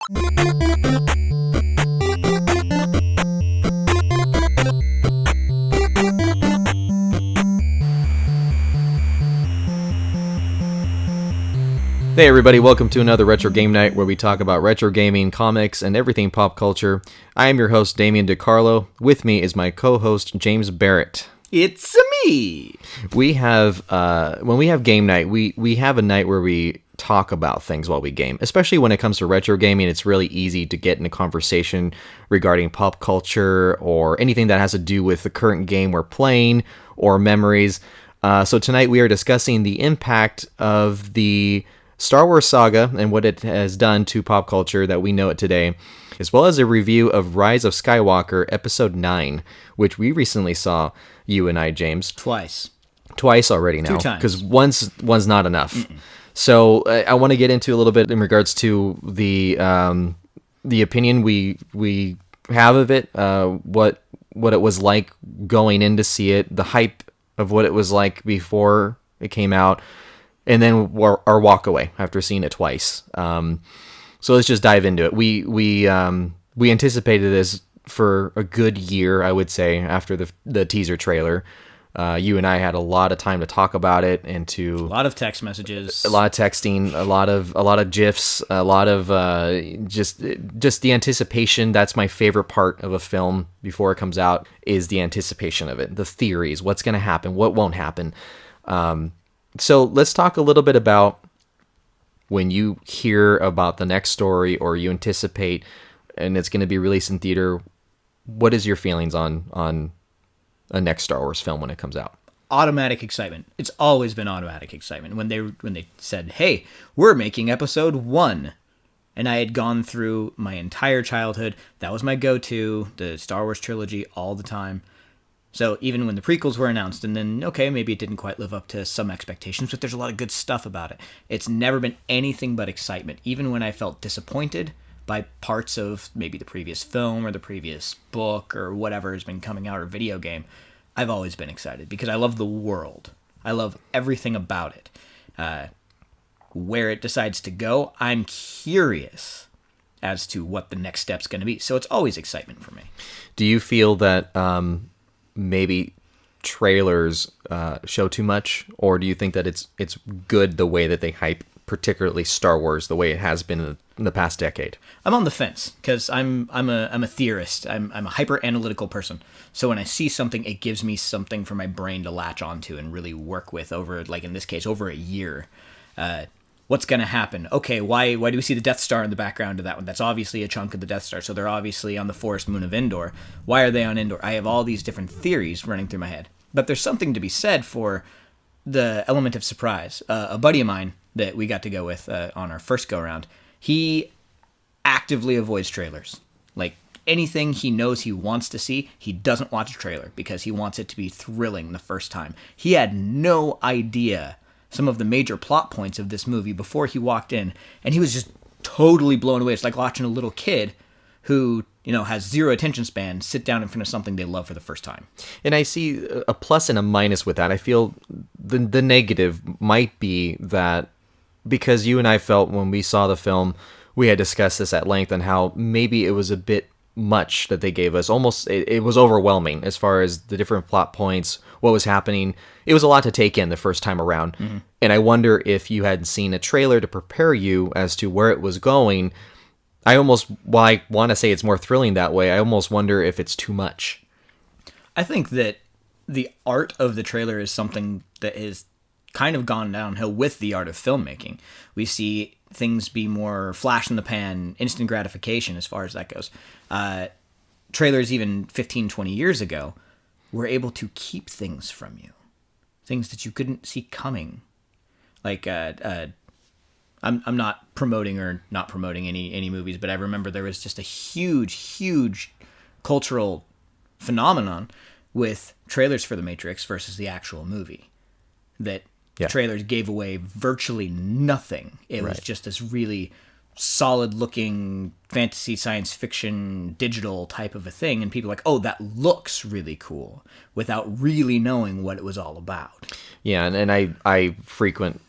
Hey everybody, welcome to another Retro Game Night where we talk about retro gaming, comics, and everything pop culture. I am your host, Damian DiCarlo. With me is my co-host, James Barrett. It's me! We have, when we have game night, we have a night where we talk about things while we game. Especially when it comes to retro gaming, it's really easy to get in a conversation regarding pop culture or anything that has to do with the current game we're playing or memories. So tonight we are discussing the impact of the Star Wars Saga and what it has done to pop culture that we know it today, as well as a review of Rise of Skywalker Episode 9, which we recently saw, you and I, James. Twice already now. 2 times. Because one's not enough. Mm-mm. So I want to get into a little bit in regards to the opinion we have of it, what it was like going in to see it, the hype of what it was like before it came out, and then our walk away after seeing it twice. So let's just dive into it. We anticipated this for a good year, I would say, after the teaser trailer. You and I had a lot of time to talk about it and to a lot of text messages, a lot of texting, a lot of GIFs, a lot of just the anticipation. That's my favorite part of a film before it comes out, is the anticipation of it, the theories, what's going to happen, what won't happen. So let's talk a little bit about when you hear about the next story or you anticipate and it's going to be released in theater. What is your feelings on a next Star Wars film when it comes out? Automatic excitement. It's always been automatic excitement. When they said, "Hey, we're making Episode 1," and I had gone through my entire childhood, that was my go-to, the Star Wars trilogy all the time. So even when the prequels were announced, and then, okay, maybe it didn't quite live up to some expectations, but there's a lot of good stuff about it. It's never been anything but excitement. Even when I felt disappointed by parts of maybe the previous film or the previous book or whatever has been coming out, or video game, I've always been excited because I love the world. I love everything about it. Where it decides to go, I'm curious as to what the next step's going to be. So it's always excitement for me. Do you feel that maybe trailers show too much, or do you think that it's good the way that they hype, particularly Star Wars, the way it has been in the past decade? I'm on the fence because I'm a theorist. I'm a hyper analytical person. So when I see something, it gives me something for my brain to latch onto and really work with over, like in this case, over a year. What's going to happen? Okay, why do we see the Death Star in the background of that one? That's obviously a chunk of the Death Star, so they're obviously on the forest moon of Endor. Why are they on Endor? I have all these different theories running through my head. But there's something to be said for the element of surprise. A buddy of mine that we got to go with on our first go-around, he actively avoids trailers. Like, anything he knows he wants to see, he doesn't watch a trailer because he wants it to be thrilling the first time. He had no idea some of the major plot points of this movie before he walked in, and he was just totally blown away. It's like watching a little kid who, has zero attention span sit down in front of something they love for the first time. And I see a plus and a minus with that. I feel the negative might be that because you and I felt when we saw the film, we had discussed this at length, and how maybe it was a bit much that they gave us. Almost, it was overwhelming as far as the different plot points, what was happening. It was a lot to take in the first time around. Mm-hmm. And I wonder if you hadn't seen a trailer to prepare you as to where it was going. I want to say it's more thrilling that way. I almost wonder if it's too much. I think that the art of the trailer is something that has kind of gone downhill with the art of filmmaking. We see things be more flash in the pan, instant gratification as far as that goes. Trailers even 15, 20 years ago were able to keep things from you. Things that you couldn't see coming. Like, I'm not promoting or not promoting any movies, but I remember there was just a huge cultural phenomenon with trailers for The Matrix versus the actual movie. That trailers gave away virtually nothing. It was just this really solid-looking fantasy, science fiction, digital type of a thing, and people were like, oh, that looks really cool, without really knowing what it was all about. Yeah, and I frequent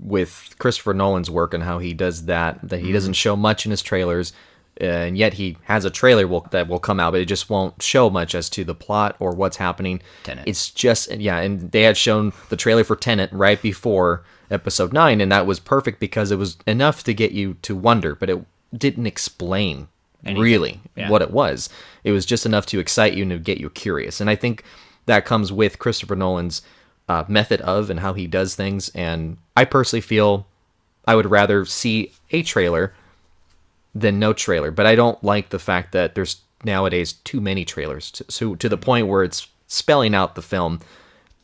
with Christopher Nolan's work and how he does that he doesn't show much in his trailers, and yet he has a trailer that will come out, but it just won't show much as to the plot or what's happening. Tenet. It's just, and they had shown the trailer for Tenet right before episode 9, and that was perfect because it was enough to get you to wonder, but it didn't explain really what it was. It was just enough to excite you and to get you curious. And I think that comes with Christopher Nolan's method of and how he does things. And I personally feel I would rather see a trailer than no trailer. But I don't like the fact that there's nowadays too many trailers to the point where it's spelling out the film,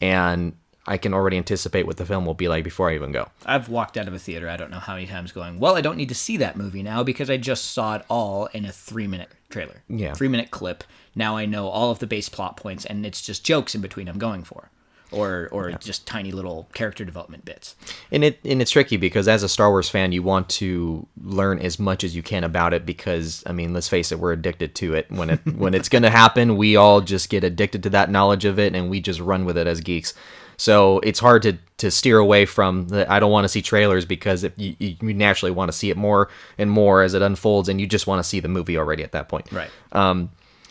and I can already anticipate what the film will be like before I even go. I've walked out of a theater, I don't know how many times, going, well, I don't need to see that movie now because I just saw it all in a 3-minute trailer. Yeah. 3-minute clip. Now I know all of the base plot points, and it's just jokes in between I'm going for. Or just tiny little character development bits. And it's tricky because as a Star Wars fan, you want to learn as much as you can about it because, I mean, let's face it, we're addicted to it. When it's going to happen, we all just get addicted to that knowledge of it, and we just run with it as geeks. So it's hard to steer away from I don't want to see trailers because you naturally want to see it more and more as it unfolds, and you just want to see the movie already at that point. Right.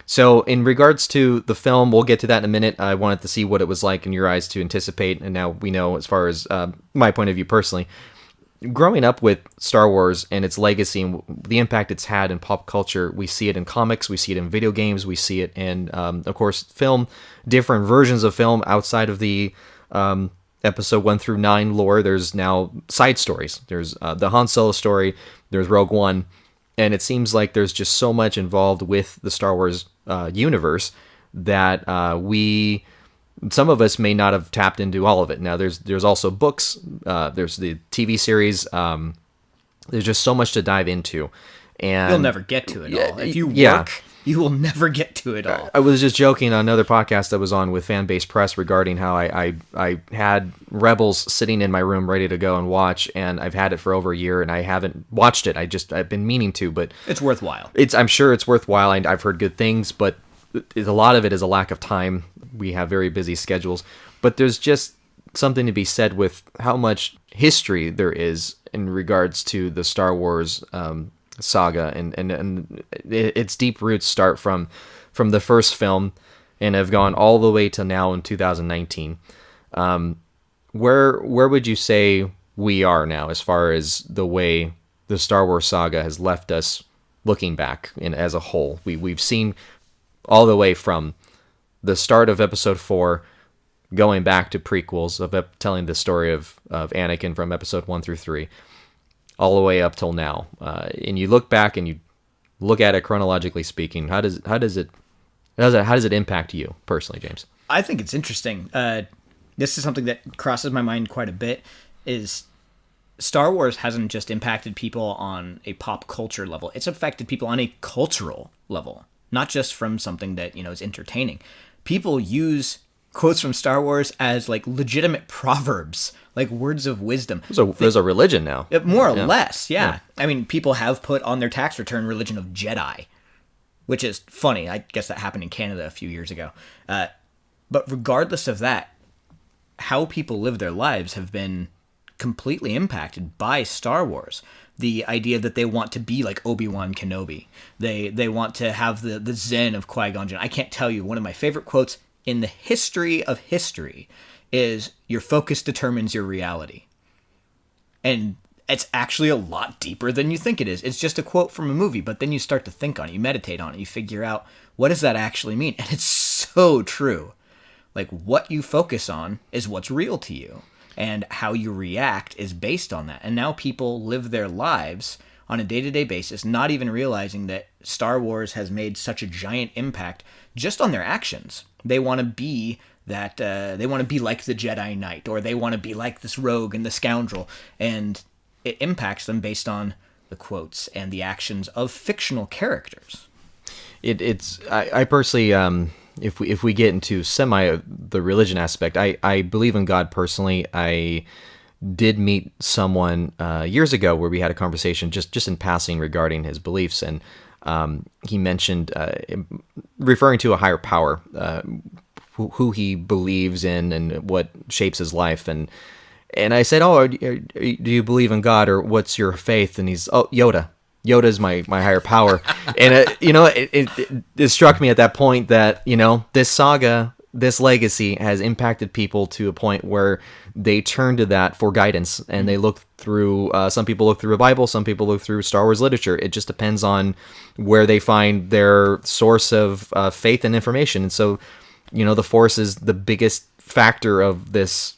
So in regards to the film, we'll get to that in a minute. I wanted to see what it was like in your eyes to anticipate, and now we know as far as my point of view personally. Growing up with Star Wars and its legacy and the impact it's had in pop culture, we see it in comics, we see it in video games, we see it in, of course, film, different versions of film outside of the episode 1 through 9 lore. There's now side stories. There's the Han Solo story, there's Rogue One, and it seems like there's just so much involved with the Star Wars universe that some of us may not have tapped into all of it. Now, there's also books, there's the TV series. There's just so much to dive into, and you'll never get to it all. If you work, you will never get to it all. I was just joking on another podcast I was on with Fanbase Press regarding how I had Rebels sitting in my room ready to go and watch, and I've had it for over a year and I haven't watched it. I've been meaning to, but it's worthwhile. I'm sure it's worthwhile. I've heard good things, but a lot of it is a lack of time. We have very busy schedules, but there's just something to be said with how much history there is in regards to the Star Wars saga, and its deep roots start from the first film and have gone all the way to now in 2019. Where would you say we are now as far as the way the Star Wars saga has left us looking back as a whole? We've seen all the way from the start of episode 4 going back to prequels of telling the story of Anakin from episode 1 through 3 all the way up till now, and you look back and you look at it chronologically speaking. How does it impact you personally, James? I think it's interesting. This is something that crosses my mind quite a bit. Is Star Wars hasn't just impacted people on a pop culture level; it's affected people on a cultural level, not just from something that is entertaining. People use quotes from Star Wars as like legitimate proverbs, like words of wisdom. There's a religion now. More or less, yeah. I mean, people have put on their tax return religion of Jedi, which is funny. I guess that happened in Canada a few years ago. But regardless of that, how people live their lives have been completely impacted by Star Wars. The idea that they want to be like Obi-Wan Kenobi. They want to have the zen of Qui-Gon Jinn. I can't tell you, one of my favorite quotes in the history of history is, your focus determines your reality. And it's actually a lot deeper than you think it is. It's just a quote from a movie, but then you start to think on it, you meditate on it, you figure out, what does that actually mean? And it's so true. Like, what you focus on is what's real to you, and how you react is based on that. And now people live their lives on a day-to-day basis, not even realizing that Star Wars has made such a giant impact just on their actions. They want to be that, they want to be like the Jedi Knight, or they want to be like this rogue and the scoundrel, and it impacts them based on the quotes and the actions of fictional characters. I personally, if we get into the religion aspect, I believe in God personally. I did meet someone years ago where we had a conversation just in passing regarding his beliefs, and he mentioned referring to a higher power, who he believes in and what shapes his life, and And I said, "Oh, do you believe in God, or what's your faith?" And he's, "Oh, Yoda. Yoda's my higher power." And it struck me at that point that this saga, this legacy, has impacted people to a point where they turn to that for guidance, and they look through. Some people look through a Bible, some people look through Star Wars literature. It just depends on where they find their source of faith and information. And so, the Force is the biggest factor of this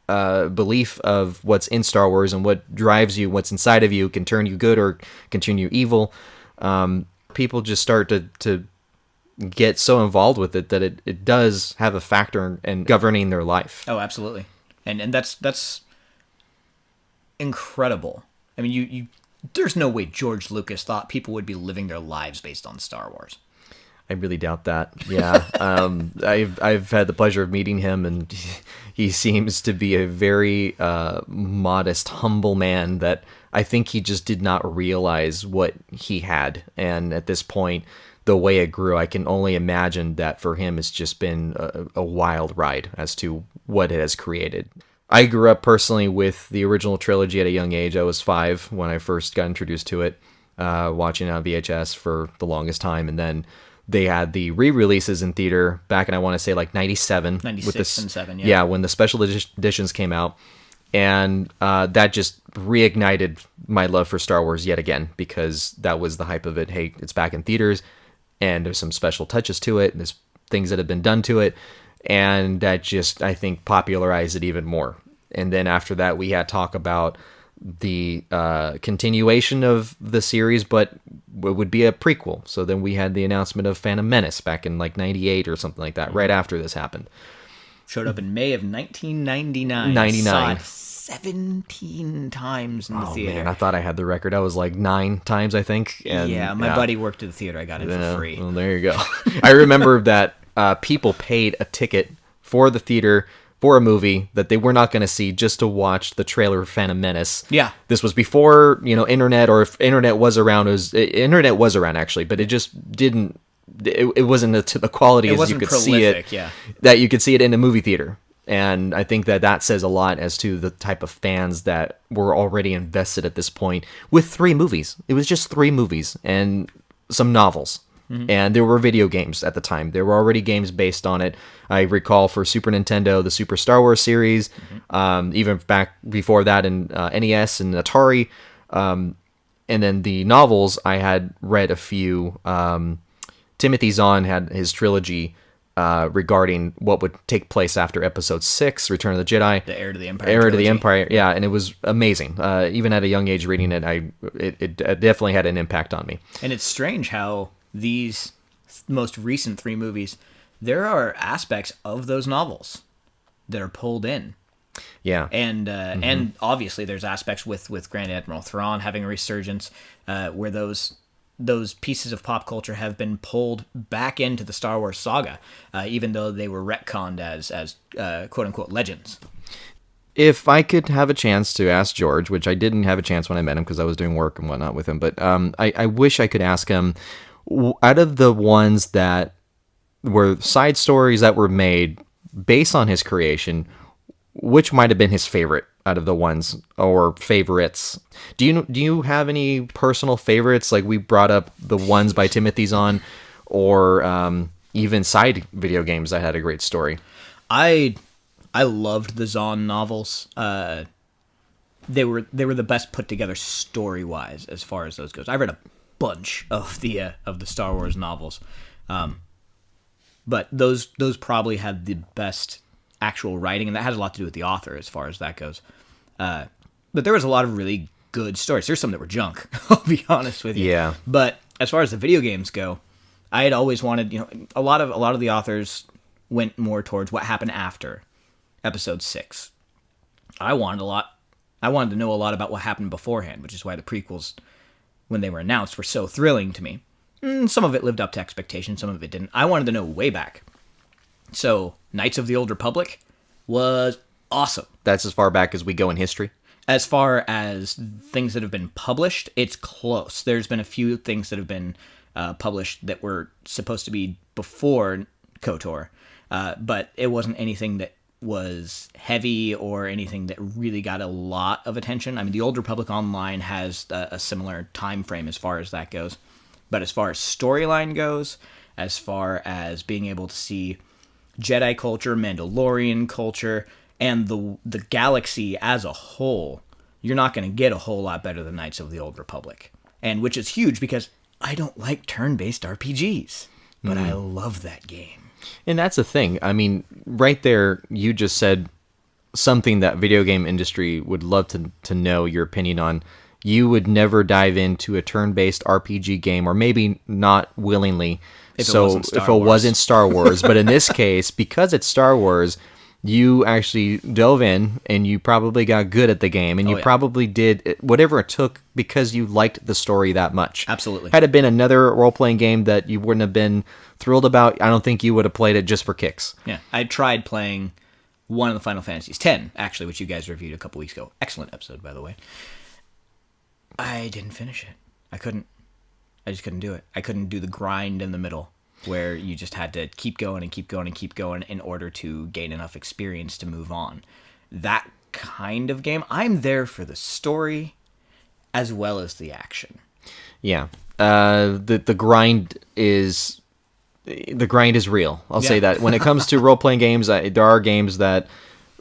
belief of what's in Star Wars, and what drives you, what's inside of you, can turn you good or can turn you evil. People just start to get so involved with it that it does have a factor in governing their life. Oh, absolutely. And that's incredible. I mean, you there's no way George Lucas thought people would be living their lives based on Star Wars. I really doubt that. Yeah. I've had the pleasure of meeting him, and he seems to be a very modest, humble man that I think he just did not realize what he had. And at this point, the way it grew, I can only imagine that for him it's just been a wild ride as to what it has created. I grew up personally with the original trilogy at a young age. I was 5 when I first got introduced to it, watching it on VHS for the longest time, and then they had the re-releases in theater back in, I want to say, like 97. 96 and 7, yeah. Yeah, when the special editions came out. And that just reignited my love for Star Wars yet again, because that was the hype of it. Hey, it's back in theaters, and there's some special touches to it, and there's things that have been done to it. And that just, I think, popularized it even more. And then after that, we had talk about the continuation of the series, but it would be a prequel. So then we had the announcement of Phantom Menace back in like 98 or something like that, right after this happened. Showed up in May of 1999. 99. Saw it 17 times in the theater. Man, I thought I had the record. I was like 9 times, I think. And, yeah, my buddy worked at the theater. I got it for free. Well, there you go. I remember that people paid a ticket for the theater for a movie that they were not going to see just to watch the trailer for Phantom Menace. Yeah. This was before, internet, or if internet was around, internet was around actually, but it just didn't, it wasn't to the quality as you could see it, yeah. that you could see it in a movie theater. And I think that says a lot as to the type of fans that were already invested at this point with 3 movies. It was just 3 movies and some novels. And there were video games at the time. There were already games based on it. I recall for Super Nintendo, the Super Star Wars series, even back before that in NES and Atari. And then the novels, I had read a few. Timothy Zahn had his trilogy regarding what would take place after Episode 6, Return of the Jedi. The Heir to the Empire. Heir to the Empire, yeah, and it was amazing. Even at a young age reading it, it definitely had an impact on me. And it's strange how these most recent 3 movies, there are aspects of those novels that are pulled in. Yeah. And obviously there's aspects with Grand Admiral Thrawn having a resurgence, where those pieces of pop culture have been pulled back into the Star Wars saga, even though they were retconned as quote unquote legends. If I could have a chance to ask George, which I didn't have a chance when I met him because I was doing work and whatnot with him, but I wish I could ask him, out of the ones that were side stories that were made based on his creation, which might have been his favorite out of the ones, or favorites? Do you have any personal favorites? Like we brought up the ones by Timothy Zahn, or even side video games that had a great story. I loved the Zahn novels. They were the best put together story wise as far as those goes. I read a bunch of the Star Wars novels, but those probably had the best actual writing, and that has a lot to do with the author as far as that goes. But there was a lot of really good stories. There's some that were junk, I'll be honest with you. Yeah. But as far as the video games go, I had always wanted, a lot of the authors went more towards what happened after Episode 6. I wanted to know a lot about what happened beforehand, which is why the prequels, when they were announced, were so thrilling to me. Some of it lived up to expectation, some of it didn't. I wanted to know way back. So, Knights of the Old Republic was awesome. That's as far back as we go in history? As far as things that have been published, it's close. There's been a few things that have been published that were supposed to be before KOTOR, but it wasn't anything that was heavy or anything that really got a lot of attention. I mean, the Old Republic Online has a similar time frame as far as that goes. But as far as storyline goes, as far as being able to see Jedi culture, Mandalorian culture, and the galaxy as a whole, you're not going to get a whole lot better than Knights of the Old Republic. And which is huge because I don't like turn-based RPGs, but I love that game. And that's the thing. I mean, right there, you just said something that video game industry would love to know your opinion on. You would never dive into a turn-based RPG game, or maybe not willingly. If it wasn't Star Wars. But in this case, because it's Star Wars, you actually dove in and you probably got good at the game, and you probably did whatever it took because you liked the story that much. Absolutely. Had it been another role-playing game that you wouldn't have been thrilled about, I don't think you would have played it just for kicks. Yeah, I tried playing one of the Final Fantasies, 10, actually, which you guys reviewed a couple weeks ago. Excellent episode, by the way. I didn't finish it. I couldn't. I just couldn't do it. I couldn't do the grind in the middle where you just had to keep going and keep going and keep going in order to gain enough experience to move on. That kind of game, I'm there for the story as well as the action. Yeah. The grind is real. I'll say that. When it comes to role-playing games, there are games that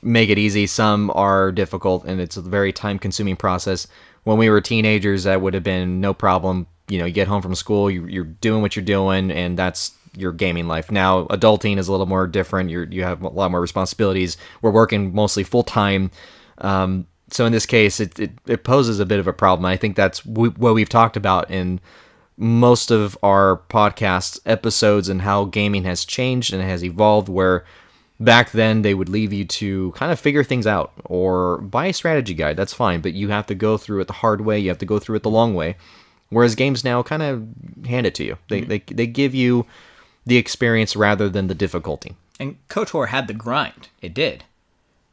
make it easy. Some are difficult, and it's a very time-consuming process. When we were teenagers, that would have been no problem. You know, you get home from school, you're doing what you're doing, and that's your gaming life. Now, adulting is a little more different. You have a lot more responsibilities. We're working mostly full-time. So in this case, it poses a bit of a problem. I think that's what we've talked about in most of our podcast episodes, and how gaming has changed and it has evolved, where back then they would leave you to kind of figure things out or buy a strategy guide. That's fine, but you have to go through it the hard way. You have to go through it the long way. Whereas games now kind of hand it to you. They give you the experience rather than the difficulty. And KOTOR had the grind. It did.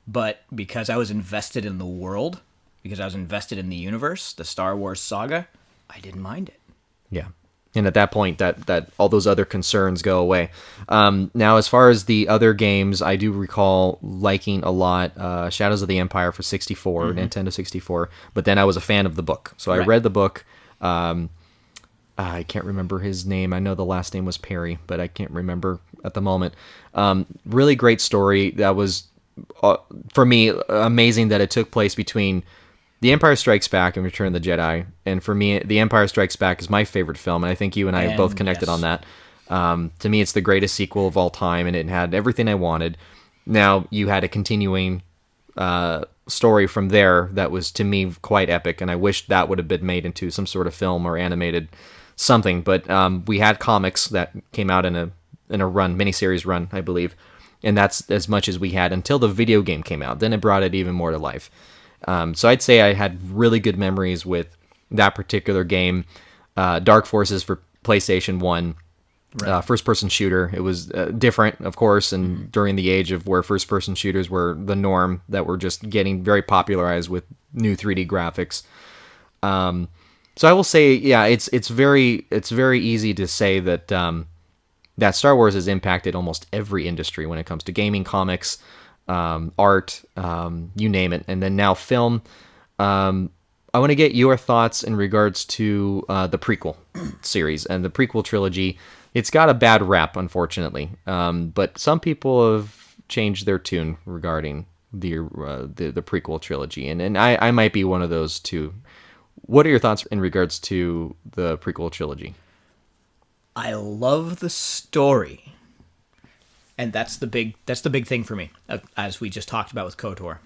But because I was invested in the world, because I was invested in the universe, the Star Wars saga, I didn't mind it. Yeah. And at that point, that all those other concerns go away. Now, as far as the other games, I do recall liking a lot Shadows of the Empire for 64, Nintendo 64. But then I was a fan of the book. So I read the book. I can't remember his name. I know the last name was Perry, but I can't remember at the moment. Really great story. That was, for me, amazing that it took place between The Empire Strikes Back and Return of the Jedi. And for me, The Empire Strikes Back is my favorite film, and I think you and I have both connected on that. To me, it's the greatest sequel of all time, and it had everything I wanted. Now, you had a continuing story from there that was, to me, quite epic, and I wish that would have been made into some sort of film or animated something. But we had comics that came out in a miniseries run, I believe, and that's as much as we had until the video game came out. Then it brought it even more to life. So I'd say I had really good memories with that particular game. Dark Forces for PlayStation 1, first-person shooter. It was different, of course, and during the age of where first-person shooters were the norm, that were just getting very popularized with new 3D graphics. So I will say, yeah, it's very easy to say that that Star Wars has impacted almost every industry when it comes to gaming, comics, art, you name it, and then now film. I want to get your thoughts in regards to the prequel series and the prequel trilogy. It's got a bad rap, unfortunately, but some people have changed their tune regarding the prequel trilogy, and I might be one of those too. What are your thoughts in regards to the prequel trilogy? I love the story. And that's the big thing for me, as we just talked about with KOTOR.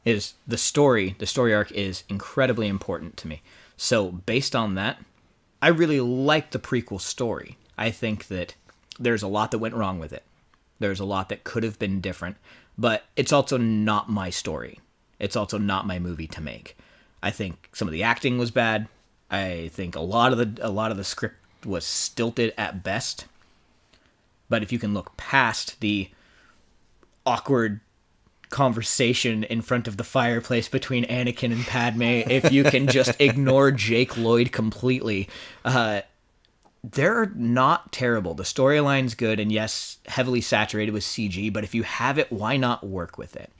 Is the story arc is incredibly important to me. So based on that, I really like the prequel story. I think that there's a lot that went wrong with it. There's a lot that could have been different, but it's also not my story. It's also not my movie to make. I think some of the acting was bad. I think a lot of the script was stilted at best. But if you can look past the awkward conversation in front of the fireplace between Anakin and Padme, if you can just ignore Jake Lloyd completely, they're not terrible. The storyline's good, and yes, heavily saturated with CG, but if you have it, why not work with it?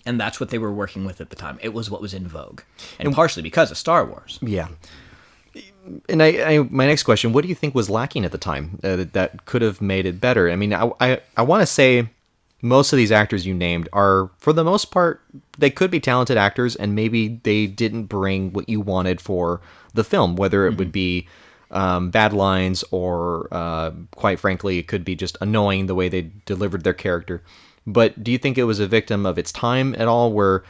And that's what they were working with at the time. It was what was in vogue. And partially because of Star Wars. Yeah. And my next question, what do you think was lacking at the time that could have made it better? I mean, I want to say most of these actors you named are, for the most part, they could be talented actors, and maybe they didn't bring what you wanted for the film, whether it would be bad lines or, quite frankly, it could be just annoying the way they delivered their character. But do you think it was a victim of its time at all, where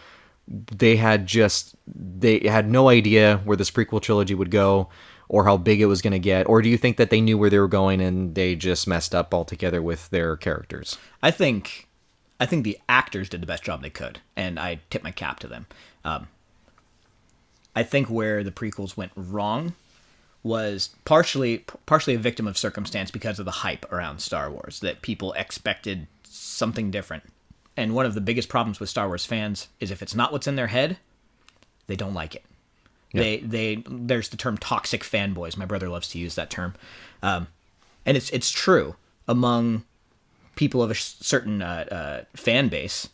they had no idea where this prequel trilogy would go or how big it was going to get? Or do you think that they knew where they were going and they just messed up altogether with their characters? I think the actors did the best job they could, and I tip my cap to them. I think where the prequels went wrong was partially a victim of circumstance because of the hype around Star Wars, that people expected something different. And one of the biggest problems with Star Wars fans is if it's not what's in their head, they don't like it. Yeah. There's the term toxic fanboys. My brother loves to use that term. And it's true among people of a certain fan base.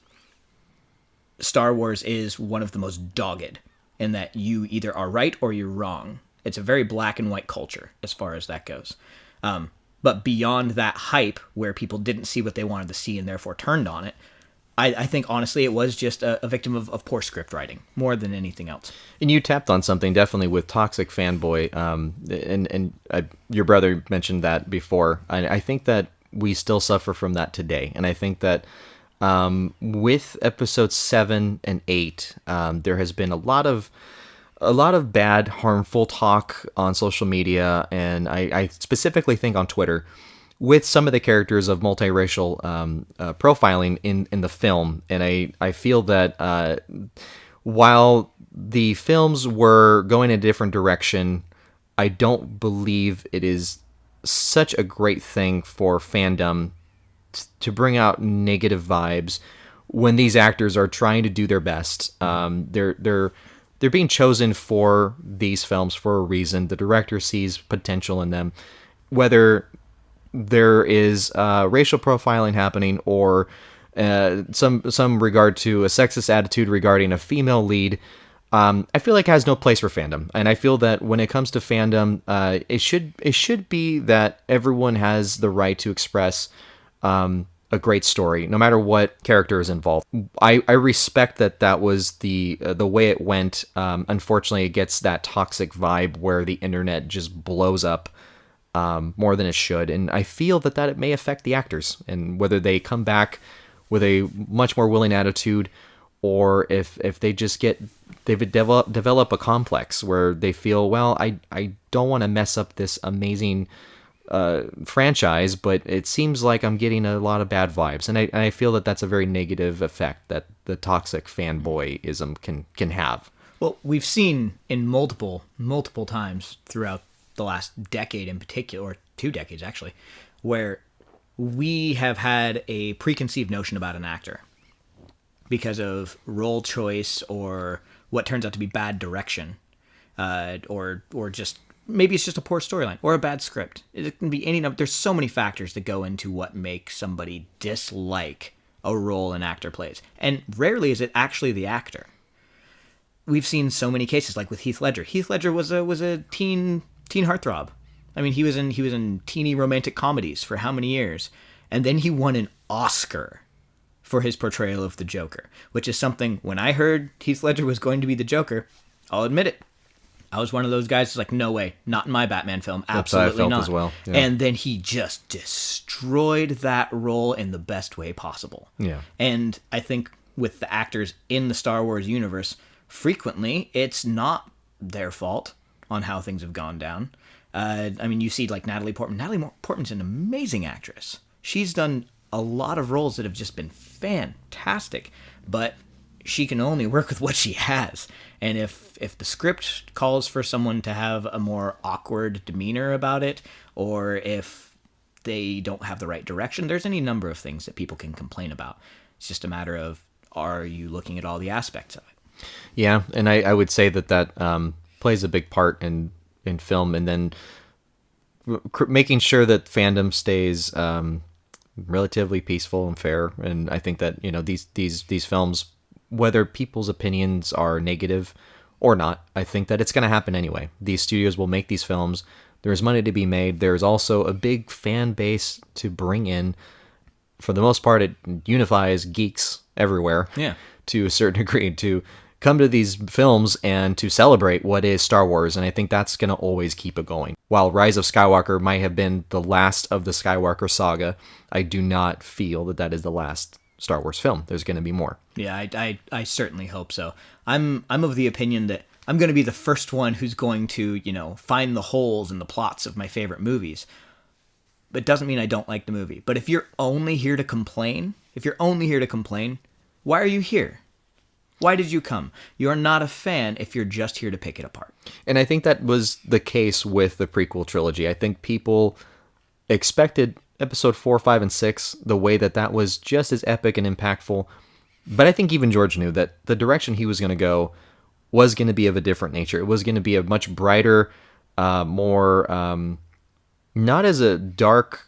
Star Wars is one of the most dogged in that you either are right or you're wrong. It's a very black and white culture as far as that goes. But beyond that hype where people didn't see what they wanted to see and therefore turned on it, I think, honestly, it was just a victim of poor script writing more than anything else. And you tapped on something definitely with toxic fanboy, your brother mentioned that before. I think that we still suffer from that today. And I think that with episodes 7 and 8, there has been a lot of bad, harmful talk on social media, and I specifically think on Twitter, with some of the characters of multiracial profiling in the film. And I feel that while the films were going in a different direction, I don't believe it is such a great thing for fandom to bring out negative vibes when these actors are trying to do their best. They're being chosen for these films for a reason. The director sees potential in them, whether there is racial profiling happening or some regard to a sexist attitude regarding a female lead. I feel like it has no place for fandom, and I feel that when it comes to fandom, it should be that everyone has the right to express a great story, no matter what character is involved. I respect that was the way it went. Unfortunately, it gets that toxic vibe where the internet just blows up more than it should, and I feel that it may affect the actors and whether they come back with a much more willing attitude, or if they just develop a complex where they feel, well, I don't want to mess up this amazing franchise, but it seems like I'm getting a lot of bad vibes, and I feel that that's a very negative effect that the toxic fanboyism can have. Well, we've seen in multiple times throughout the last decade in particular, or 2 decades actually, where we have had a preconceived notion about an actor because of role choice or what turns out to be bad direction, or just maybe it's just a poor storyline or a bad script. It can be any number. There's so many factors that go into what makes somebody dislike a role an actor plays, and rarely is it actually the actor. We've seen so many cases, like with Heath Ledger. Heath Ledger was a teen heartthrob. I mean, he was in teeny romantic comedies for how many years, and then he won an Oscar for his portrayal of the Joker, which is something, when I heard Heath Ledger was going to be the Joker, I'll admit it, I was one of those guys who's like, no way, not in my Batman film, absolutely That's how I felt not. as well. Yeah. And then he just destroyed that role in the best way possible. Yeah. And I think with the actors in the Star Wars universe, frequently it's not their fault on how things have gone down. I mean, you see like Natalie Portman. Natalie Portman's an amazing actress. She's done a lot of roles that have just been fantastic, but she can only work with what she has. And if the script calls for someone to have a more awkward demeanor about it, or if they don't have the right direction, there's any number of things that people can complain about. It's just a matter of, are you looking at all the aspects of it? Yeah, and I would say that plays a big part in film. And then making sure that fandom stays relatively peaceful and fair. And I think that these films, whether people's opinions are negative or not, I think that it's going to happen anyway. These studios will make these films. There's money to be made. There's also a big fan base to bring in. For the most part, it unifies geeks everywhere. Yeah. To a certain degree, to come to these films and to celebrate what is Star Wars, and I think that's going to always keep it going. While Rise of Skywalker might have been the last of the Skywalker saga, I do not feel that that is the last Star Wars film. There's going to be more. Yeah, I certainly hope so. I'm of the opinion that I'm going to be the first one who's going to, find the holes in the plots of my favorite movies. But it doesn't mean I don't like the movie. But if you're only here to complain, why are you here? Why did you come? You're not a fan if you're just here to pick it apart. And I think that was the case with the prequel trilogy. I think people expected episode 4, 5, and 6, the way that was just as epic and impactful. But I think even George knew that the direction he was going to go was going to be of a different nature. It was going to be a much brighter, more, not as a dark,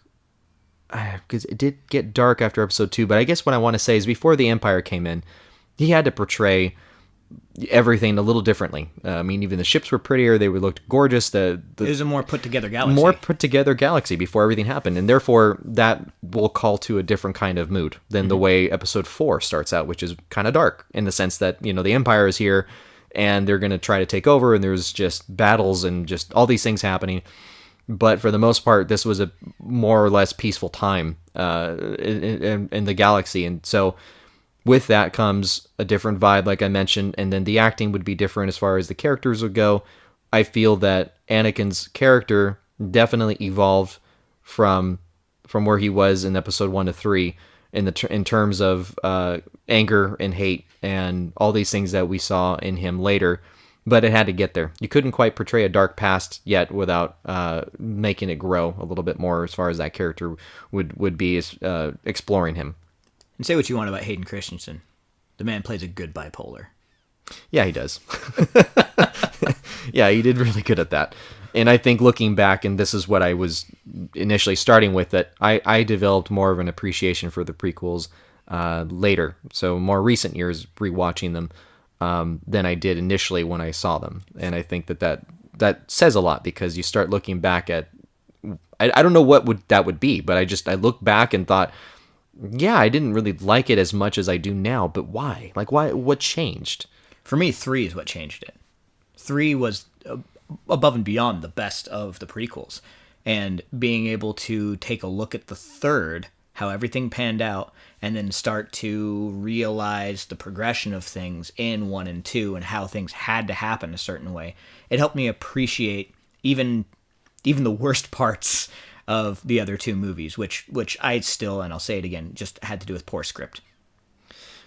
because it did get dark after episode 2, but I guess what I want to say is before the Empire came in, he had to portray everything a little differently. I mean, even the ships were prettier; they looked gorgeous. It was a more put together galaxy. More put together galaxy before everything happened, and therefore that will call to a different kind of mood than the way Episode 4 starts out, which is kind of dark in the sense that the Empire is here, and they're going to try to take over, and there's just battles and just all these things happening. But for the most part, this was a more or less peaceful time in the galaxy, and so. With that comes a different vibe, like I mentioned, and then the acting would be different as far as the characters would go. I feel that Anakin's character definitely evolved from where he was in episode 1 to 3 in terms of anger and hate and all these things that we saw in him later. But it had to get there. You couldn't quite portray a dark past yet without making it grow a little bit more as far as that character would be exploring him. And say what you want about Hayden Christensen. The man plays a good bipolar. Yeah, he does. Yeah, he did really good at that. And I think looking back, and this is what I was initially starting with, that I developed more of an appreciation for the prequels later. So more recent years, rewatching them, than I did initially when I saw them. And I think that says a lot because you start looking back at... I don't know what that would be, but I looked back and thought... Yeah, I didn't really like it as much as I do now, but why? Like, why? What changed? For me, 3 is what changed it. 3 was above and beyond the best of the prequels. And being able to take a look at the third, how everything panned out, and then start to realize the progression of things in 1 and 2 and how things had to happen a certain way, it helped me appreciate even the worst parts of the other 2 movies, which I still, and I'll say it again, just had to do with poor script.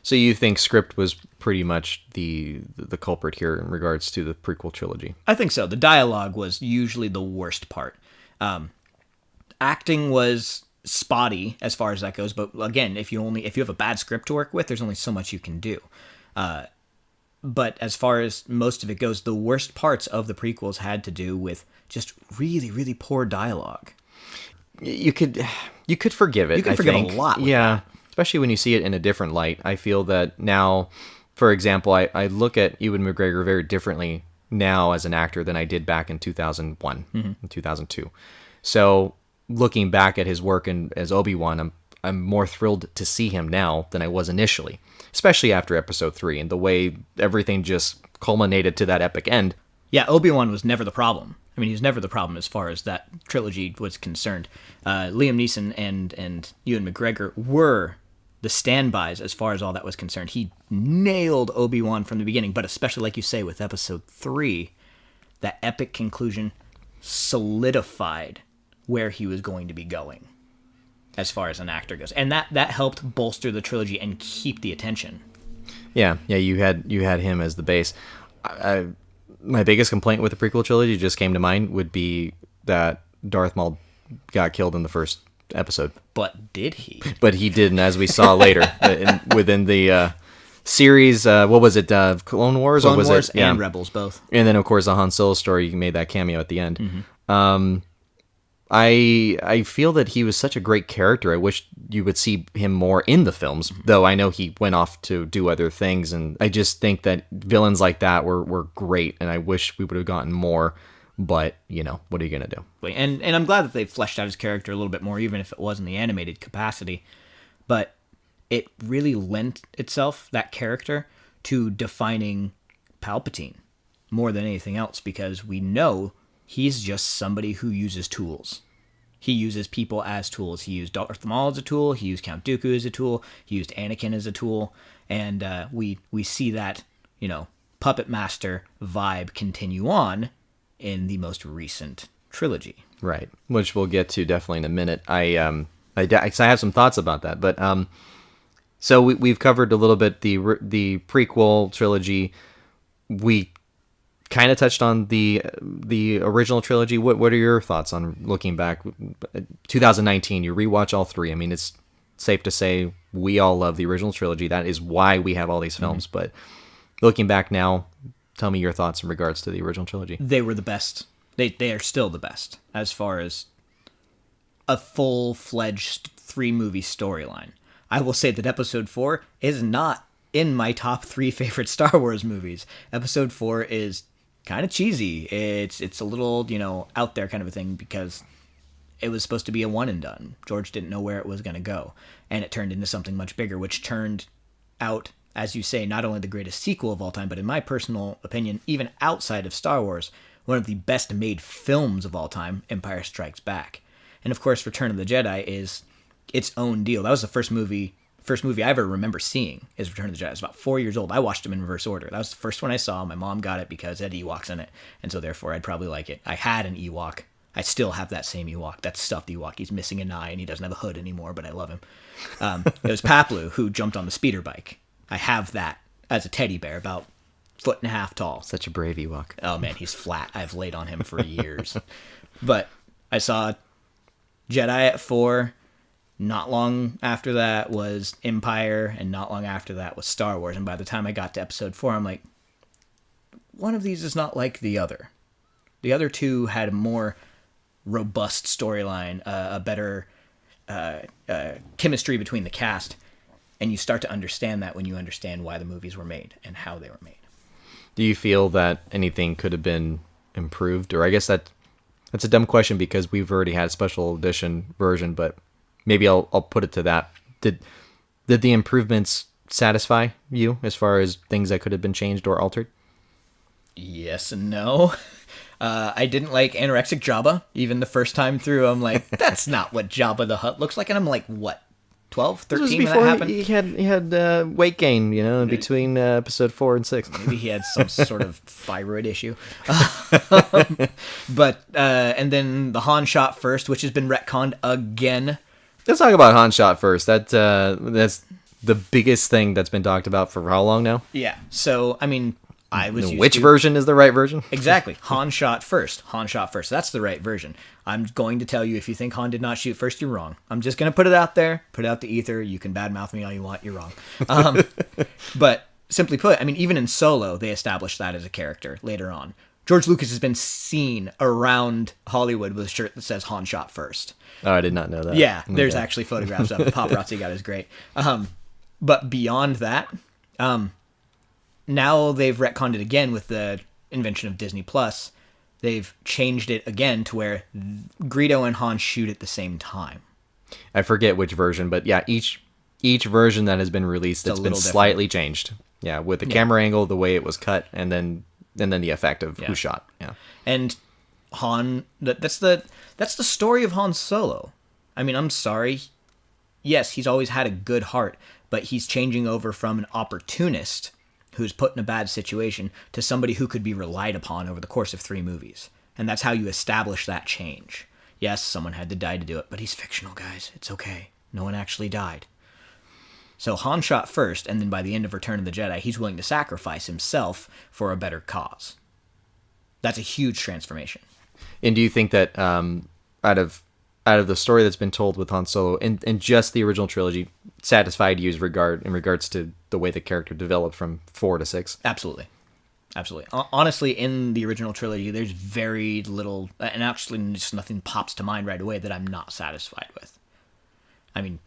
So you think script was pretty much the culprit here in regards to the prequel trilogy? I think so. The dialogue was usually the worst part. Acting was spotty as far as that goes, but again, if you have a bad script to work with, there's only so much you can do. But as far as most of it goes, the worst parts of the prequels had to do with just really, really poor dialogue. You could forgive it. You can forgive a lot. Yeah, especially when you see it in a different light. I feel that now, for example, I look at Ewan McGregor very differently now as an actor than I did back in 2001 and 2002. So looking back at his work as Obi-Wan, I'm more thrilled to see him now than I was initially, especially after Episode 3 and the way everything just culminated to that epic end. Yeah, Obi-Wan was never the problem. I mean, he was never the problem as far as that trilogy was concerned. Liam Neeson and Ewan McGregor were the standbys as far as all that was concerned. He nailed Obi-Wan from the beginning, but especially, like you say, with Episode 3, that epic conclusion solidified where he was going to be going as far as an actor goes. And that helped bolster the trilogy and keep the attention. Yeah, you had him as the base. My biggest complaint with the prequel trilogy just came to mind would be that Darth Maul got killed in the first episode. But did he? But he didn't, as we saw later within the series. What was it? Clone Wars? Clone or was Wars it? Yeah. And Rebels, both. And then, of course, the Han Solo story, you made that cameo at the end. I feel that he was such a great character. I wish you would see him more in the films, though I know he went off to do other things, and I just think that villains like that were great, and I wish we would have gotten more, but, what are you going to do? And I'm glad that they fleshed out his character a little bit more, even if it was in the animated capacity, but it really lent itself, that character, to defining Palpatine more than anything else, because we know he's just somebody who uses tools. He uses people as tools. He used Darth Maul as a tool. He used Count Dooku as a tool. He used Anakin as a tool. And we see that, puppet master vibe continue on in the most recent trilogy. Right, which we'll get to definitely in a minute. I have some thoughts about that, but so we've covered a little bit the prequel trilogy. We kind of touched on the original trilogy. What are your thoughts on looking back? 2019, you rewatch all three. I mean, it's safe to say we all love the original trilogy. That is why we have all these films. But looking back now, tell me your thoughts in regards to the original trilogy. They were the best. They are still the best as far as a full-fledged 3-movie storyline. I will say that Episode 4 is not in my top 3 favorite Star Wars movies. Episode 4 is kind of cheesy. It's a little, out there kind of a thing, because it was supposed to be a one and done. George didn't know where it was going to go, and it turned into something much bigger, which turned out, as you say, not only the greatest sequel of all time, but in my personal opinion, even outside of Star Wars, one of the best made films of all time, Empire Strikes Back. And of course, Return of the Jedi is its own deal. That was the first movie I ever remember seeing, is Return of the Jedi. I was about 4 years old. I watched them in reverse order. That was the first one I saw. My mom got it because it had Ewoks in it, and so therefore I'd probably like it. I had an Ewok. I still have that same Ewok, that stuffed Ewok. He's missing an eye, and he doesn't have a hood anymore, but I love him. It was Paplu, who jumped on the speeder bike. I have that as a teddy bear, about 1.5 feet tall. Such a brave Ewok. Oh man, he's flat. I've laid on him for years. But I saw Jedi at 4. Not long after that was Empire, and not long after that was Star Wars. And by the time I got to Episode 4, I'm like, one of these is not like the other. The other two had a more robust storyline, a better chemistry between the cast. And you start to understand that when you understand why the movies were made and how they were made. Do you feel that anything could have been improved? Or I guess that's a dumb question, because we've already had a special edition version, but maybe I'll put it to that. Did the improvements satisfy you as far as things that could have been changed or altered? Yes and no. I didn't like anorexic Jabba. Even the first time through, I'm like, that's not what Jabba the Hutt looks like. And I'm like, what, 12, 13 when that happened? He had weight gain, in between Episode 4 and 6. Maybe he had some sort of thyroid issue. But and then the Han shot first, which has been retconned again. Let's talk about Han shot first. That's the biggest thing that's been talked about for how long now? Yeah. So, I mean, I was used Which to... version is the right version? Exactly. Han shot first. Han shot first. That's the right version. I'm going to tell you, if you think Han did not shoot first, you're wrong. I'm just going to put it out there, put it out the ether. You can badmouth me all you want. You're wrong. But simply put, I mean, even in Solo, they established that as a character later on. George Lucas has been seen around Hollywood with a shirt that says Han shot first. Oh, I did not know that. Yeah, there's actually photographs of it. Paparazzi got is great. But beyond that, now they've retconned it again with the invention of Disney Plus. They've changed it again to where Greedo and Han shoot at the same time. I forget which version, but yeah, each version that has been released, it's been slightly changed. Yeah, with the camera angle, the way it was cut, and then the effect of who shot. Yeah, and Han. That's the story of Han Solo. I mean, I'm sorry. Yes, he's always had a good heart, but he's changing over from an opportunist who's put in a bad situation to somebody who could be relied upon over the course of 3 movies. And that's how you establish that change. Yes, someone had to die to do it, but he's fictional, guys. It's okay. No one actually died. So Han shot first, and then by the end of Return of the Jedi, he's willing to sacrifice himself for a better cause. That's a huge transformation. And do you think that out of the story that's been told with Han Solo and just the original trilogy satisfied you in regards to the way the character developed from 4 to 6? Absolutely. Absolutely. Honestly, in the original trilogy, there's very little, and actually just nothing pops to mind right away that I'm not satisfied with. I mean,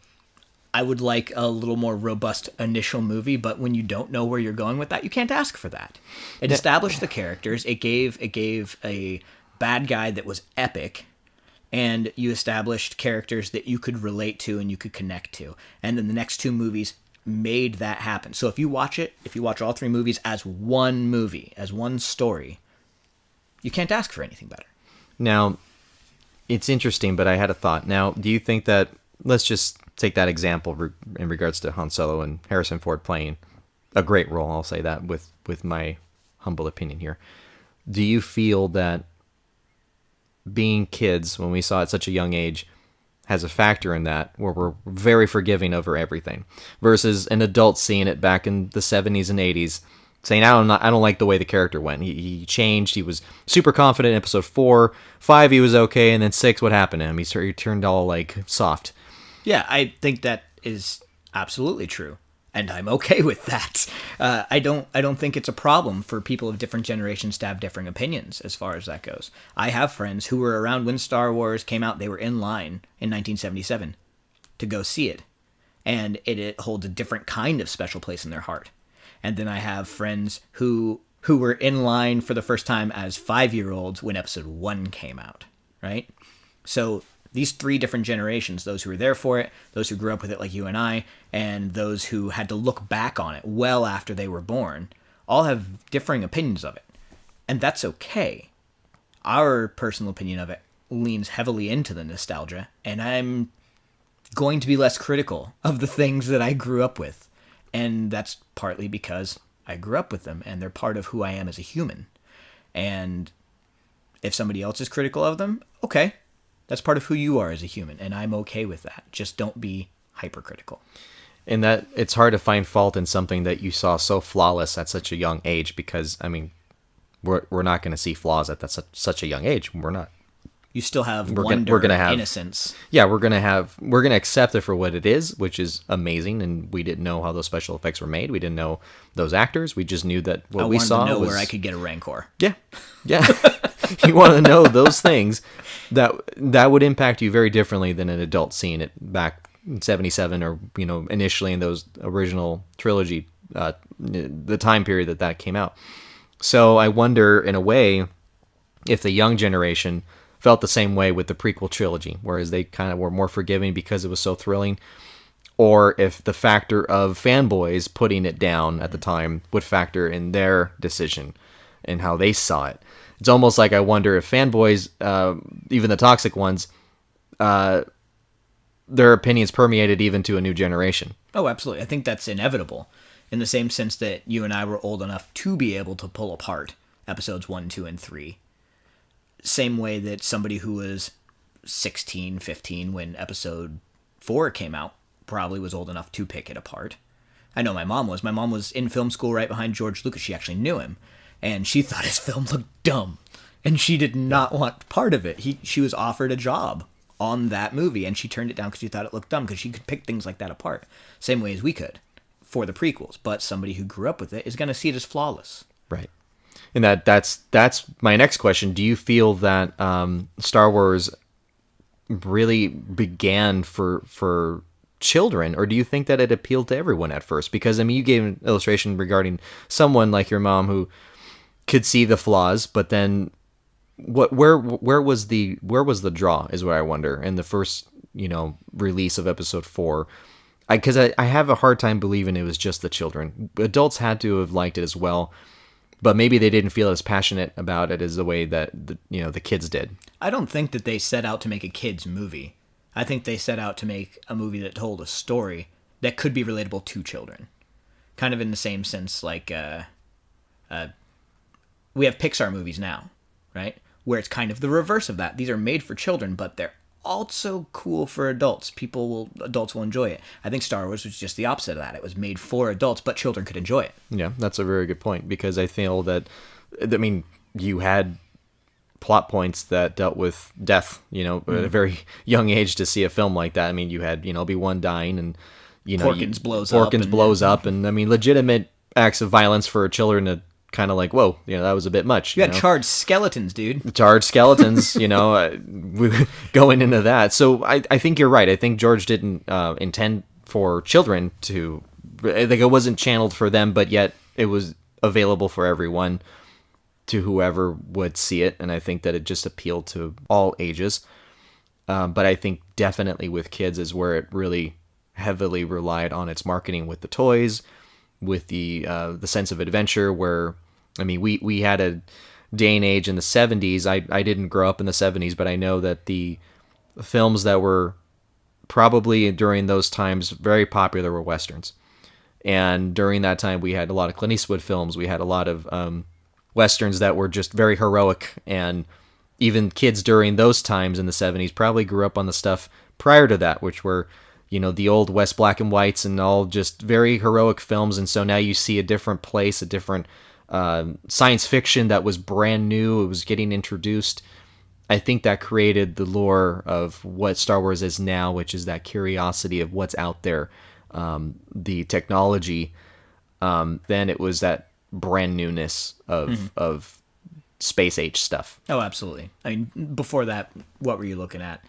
I would like a little more robust initial movie, but when you don't know where you're going with that, you can't ask for that. It established the characters. It gave a bad guy that was epic, and you established characters that you could relate to and you could connect to. And then the next two movies made that happen. So if you watch all three movies as one movie, as one story, you can't ask for anything better. Now, it's interesting, but I had a thought. Now, do you think that, let's just take that example in regards to Han Solo and Harrison Ford playing a great role, I'll say that with my humble opinion here. Do you feel that being kids, when we saw at such a young age, has a factor in that, where we're very forgiving over everything, versus an adult seeing it back in the 70s and 80s, saying, I don't like the way the character went. He changed. He was super confident in episode 4. 5, he was okay, and then 6, what happened to him? He turned all like soft. Yeah, I think that is absolutely true, and I'm okay with that. I don't think it's a problem for people of different generations to have differing opinions as far as that goes. I have friends who were around when Star Wars came out. They were in line in 1977 to go see it, and it holds a different kind of special place in their heart. And then I have friends who were in line for the first time as 5-year-olds when episode 1 came out, right? So these 3 different generations, those who were there for it, those who grew up with it like you and I, and those who had to look back on it well after they were born, all have differing opinions of it. And that's okay. Our personal opinion of it leans heavily into the nostalgia, and I'm going to be less critical of the things that I grew up with. And that's partly because I grew up with them, and they're part of who I am as a human. And if somebody else is critical of them, okay. That's part of who you are as a human, and I'm okay with that. Just don't be hypercritical. And that it's hard to find fault in something that you saw so flawless at such a young age, because, I mean, we're not going to see flaws at such a young age. We're not. You still have wonder, we're gonna have innocence. Yeah, we're gonna accept it for what it is, which is amazing. And we didn't know how those special effects were made. We didn't know those actors. We just knew that what we saw I wanted to know was where I could get a Rancor. Yeah. You want to know those things that would impact you very differently than an adult seeing it back in 77 or initially in those original trilogy, the time period that came out. So I wonder, in a way, if the young generation felt the same way with the prequel trilogy, whereas they kind of were more forgiving because it was so thrilling, or if the factor of fanboys putting it down at the time would factor in their decision and how they saw it. It's almost like I wonder if fanboys, even the toxic ones, their opinions permeated even to a new generation. Oh, absolutely. I think that's inevitable, in the same sense that you and I were old enough to be able to pull apart episodes 1, 2, and 3. Same way that somebody who was 16, 15 when episode 4 came out probably was old enough to pick it apart. I know my mom was. My mom was in film school right behind George Lucas. She actually knew him, and she thought his film looked dumb, and she did not want part of it. She was offered a job on that movie, and she turned it down because she thought it looked dumb, because she could pick things like that apart, same way as we could for the prequels. But somebody who grew up with it is going to see it as flawless. Right. And that's my next question. Do you feel that Star Wars really began for children, or do you think that it appealed to everyone at first? Because, I mean, you gave an illustration regarding someone like your mom who could see the flaws, but then where was the draw is what I wonder in the first release of episode 4. Because I have a hard time believing it was just the children. Adults had to have liked it as well. But maybe they didn't feel as passionate about it as the way that the kids did. I don't think that they set out to make a kids movie. I think they set out to make a movie that told a story that could be relatable to children. Kind of in the same sense, like we have Pixar movies now, right? Where it's kind of the reverse of that. These are made for children, but they're also cool for adults. Adults will enjoy it. I think Star Wars was just the opposite of that. It was made for adults, but children could enjoy it. Yeah, that's a very good point, because I feel that, I mean, you had plot points that dealt with death, at a very young age to see a film like that. I mean, you had, Obi-Wan dying, and, Porkins blows up, and I mean, legitimate acts of violence for children to kind of like, whoa, that was a bit much. You had charred skeletons, dude. Charred skeletons, going into that. So I think you're right. I think George didn't intend for children to, like, it wasn't channeled for them, but yet it was available for everyone, to whoever would see it. And I think that it just appealed to all ages. But I think definitely with kids is where it really heavily relied on its marketing with the toys, with the sense of adventure, where, I mean, we had a day and age in the 70s. I didn't grow up in the 70s, but I know that the films that were probably during those times very popular were Westerns. And during that time, we had a lot of Clint Eastwood films. We had a lot of Westerns that were just very heroic. And even kids during those times in the 70s probably grew up on the stuff prior to that, which were, the old West black and whites and all just very heroic films. And so now you see a different place, a different science fiction that was brand new. It was getting introduced. I think that created the lore of what Star Wars is now, which is that curiosity of what's out there, the technology. Then it was that brand newness of space age stuff. Oh, absolutely. I mean, before that, what were you looking at?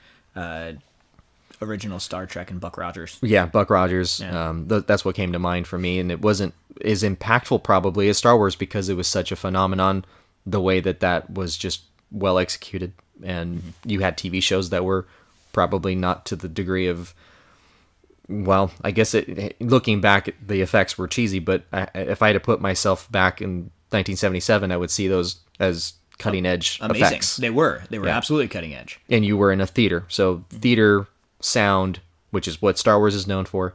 Original Star Trek and Buck Rogers. Yeah, Buck Rogers. Yeah. That's what came to mind for me, and it wasn't as impactful probably as Star Wars because it was such a phenomenon. The way that was just well executed, and you had TV shows that were probably not to the degree of. Well, I guess looking back, the effects were cheesy, but if I had to put myself back in 1977, I would see those as cutting edge effects. They were absolutely cutting edge. And you were in a theater, so theater sound, which is what Star Wars is known for,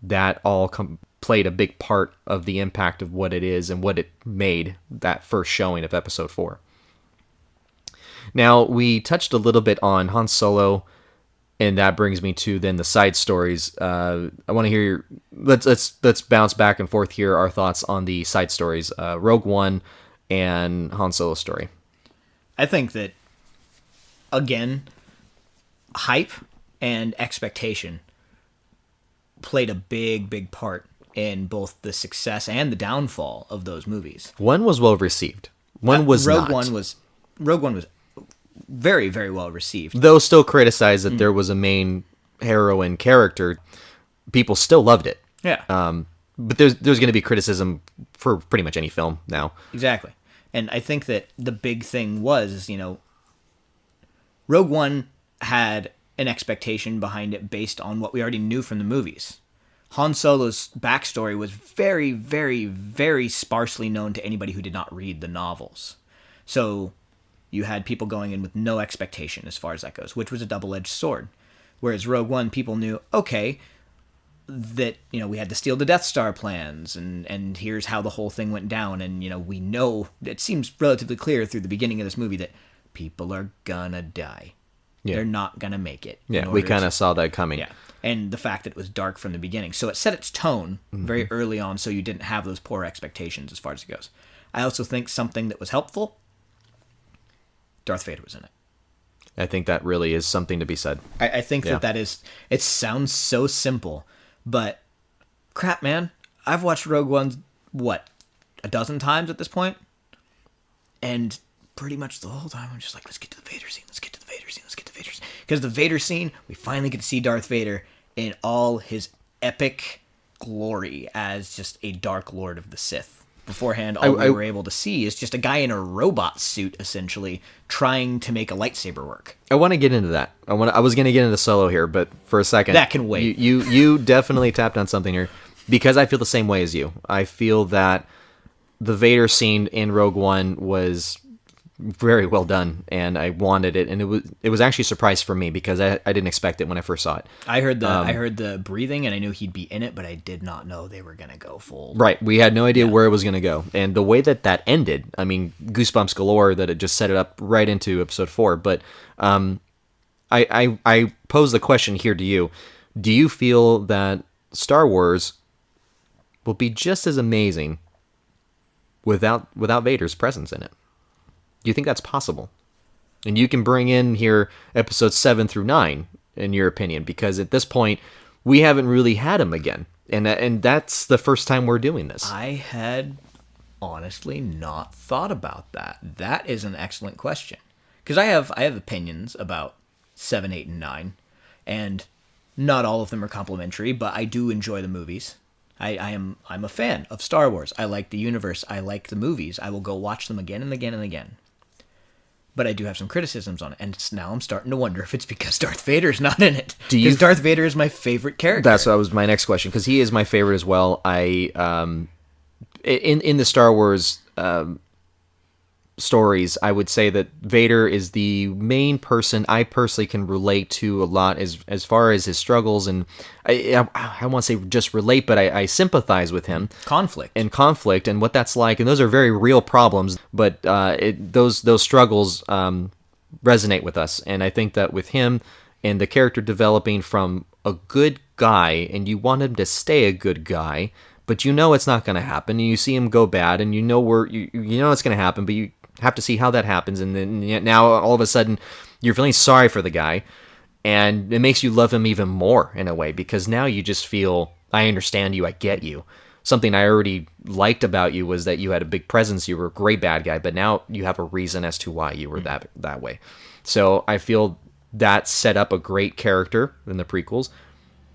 that all played a big part of the impact of what it is and what it made that first showing of Episode 4. Now, we touched a little bit on Han Solo, and that brings me to then the side stories. I want to hear let's bounce back and forth here our thoughts on the side stories, Rogue One and Han Solo's story. I think that, again, hype and expectation played a big part in both the success and the downfall of those movies. One was well received. One was Rogue not. Rogue One was very, very well received. Though still criticized that there was a main heroine character, people still loved it. Yeah. But there's going to be criticism for pretty much any film now. Exactly. And I think that the big thing was, Rogue One had an expectation behind it based on what we already knew from the movies. Han Solo's backstory was very, very, very sparsely known to anybody who did not read the novels. So you had people going in with no expectation as far as that goes, which was a double-edged sword. Whereas Rogue One, people knew, okay, that, we had to steal the Death Star plans, and here's how the whole thing went down, and, we know, it seems relatively clear through the beginning of this movie that people are gonna die. Yeah. They're not gonna make it. Yeah, we kind of saw that coming. Yeah, and the fact that it was dark from the beginning. So it set its tone very early on, so you didn't have those poor expectations as far as it goes. I also think something that was helpful, Darth Vader was in it. I think that really is something to be said. I think that is, it sounds so simple, but crap, man, I've watched Rogue One, a dozen times at this point? And pretty much the whole time I'm just like, let's get to the Vader scene, because the Vader scene, we finally get to see Darth Vader in all his epic glory as just a Dark Lord of the Sith. Beforehand, all we were able to see is just a guy in a robot suit, essentially, trying to make a lightsaber work. I want to get into that. I was going to get into Solo here, but for a second... That can wait. You definitely tapped on something here, because I feel the same way as you. I feel that the Vader scene in Rogue One was very well done, and I wanted it, and it was actually a surprise for me, because I didn't expect it when I first saw it. I heard the breathing, and I knew he'd be in it, but I did not know they were going to go full. Right, we had no idea where it was going to go, and the way that ended, I mean, goosebumps galore that it just set it up right into Episode 4, but I pose the question here to you. Do you feel that Star Wars will be just as amazing without Vader's presence in it? Do you think that's possible? And you can bring in here episodes 7 through 9, in your opinion, because at this point, we haven't really had him again. And that's the first time we're doing this. I had honestly not thought about that. That is an excellent question. Because I have opinions about 7, 8, and 9, and not all of them are complimentary, but I do enjoy the movies. I'm a fan of Star Wars. I like the universe. I like the movies. I will go watch them again and again and again. But I do have some criticisms on it, and now I'm starting to wonder if it's because Darth Vader's not in it. Because Darth Vader is my favorite character. That was my next question, because he is my favorite as well. In the Star Wars stories, I would say that Vader is the main person I personally can relate to a lot as far as his struggles, and I won't say just relate, but I sympathize with him. Conflict And what that's like, and those are very real problems, but those struggles resonate with us, and I think that with him and the character developing from a good guy, and you want him to stay a good guy, but you know it's not going to happen, and you see him go bad, and you know you know it's going to happen, but you have to see how that happens, and then now all of a sudden you're feeling sorry for the guy, and it makes you love him even more in a way, because now you just feel, I understand you, I get you. Something I already liked about you was that you had a big presence, you were a great bad guy, but now you have a reason as to why you were that way. So I feel that set up a great character in the prequels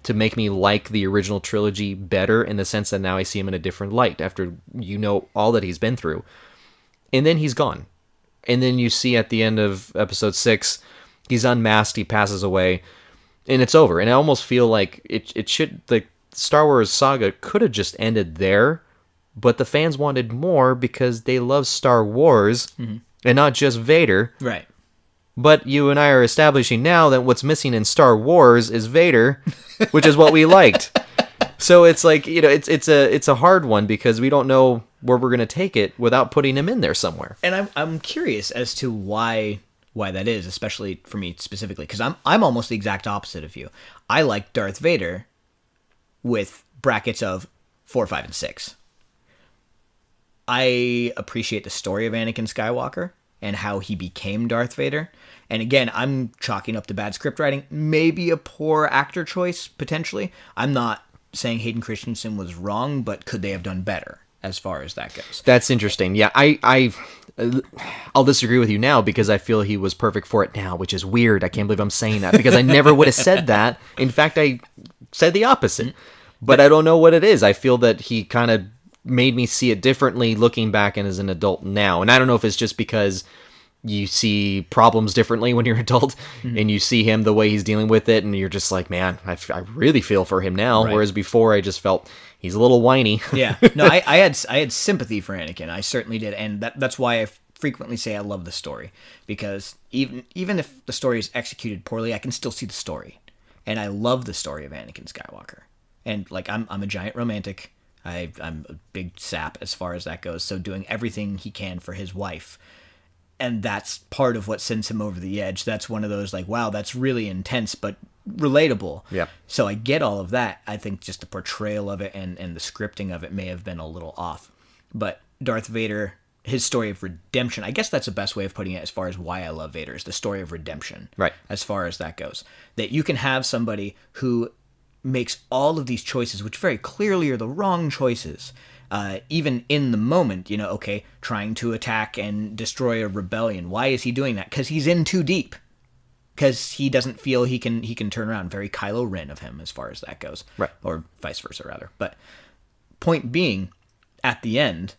to make me like the original trilogy better, in the sense that now I see him in a different light after you know all that he's been through. And then he's gone. And then you see at the end of episode 6, he's unmasked, he passes away, and it's over. And I almost feel like it should, the Star Wars saga could have just ended there, but the fans wanted more because they love Star Wars and not just Vader. Right. But you and I are establishing now that what's missing in Star Wars is Vader, which is what we liked. So it's like, you know, it's a hard one, because we don't know where we're going to take it without putting him in there somewhere. And I'm curious as to why that is, especially for me specifically, because I'm almost the exact opposite of you. I like Darth Vader with brackets of 4, 5, and 6. I appreciate the story of Anakin Skywalker and how he became Darth Vader. And again, I'm chalking up to bad script writing, maybe a poor actor choice, potentially. I'm not saying Hayden Christensen was wrong, but could they have done better as far as that goes? That's interesting. Yeah, I'll disagree with you now, because I feel he was perfect for it now, which is weird. I can't believe I'm saying that, because I never would have said that. In fact, I said the opposite. But I don't know what it is. I feel that he kind of made me see it differently looking back and as an adult now. And I don't know if it's just because you see problems differently when you're an adult, and you see him the way he's dealing with it, and you're just like, man, I really feel for him now. Right. Whereas before, I just felt he's a little whiny. Yeah, no, I had sympathy for Anakin. I certainly did, and that's why I frequently say I love the story, because even if the story is executed poorly, I can still see the story, and I love the story of Anakin Skywalker. And like, I'm a giant romantic. I'm a big sap as far as that goes. So doing everything he can for his wife. And that's part of what sends him over the edge. That's one of those, like, wow, that's really intense, but relatable. Yeah. So I get all of that. I think just the portrayal of it and the scripting of it may have been a little off. But Darth Vader, his story of redemption, I guess that's the best way of putting it as far as why I love Vader, is the story of redemption. Right. As far as that goes. That you can have somebody who makes all of these choices, which very clearly are the wrong choices, even in the moment, you know, okay, trying to attack and destroy a rebellion. Why is he doing that? Because he's in too deep. Because he doesn't feel he can turn around. Very Kylo Ren of him as far as that goes. Right. Or vice versa, rather. But point being, at the end,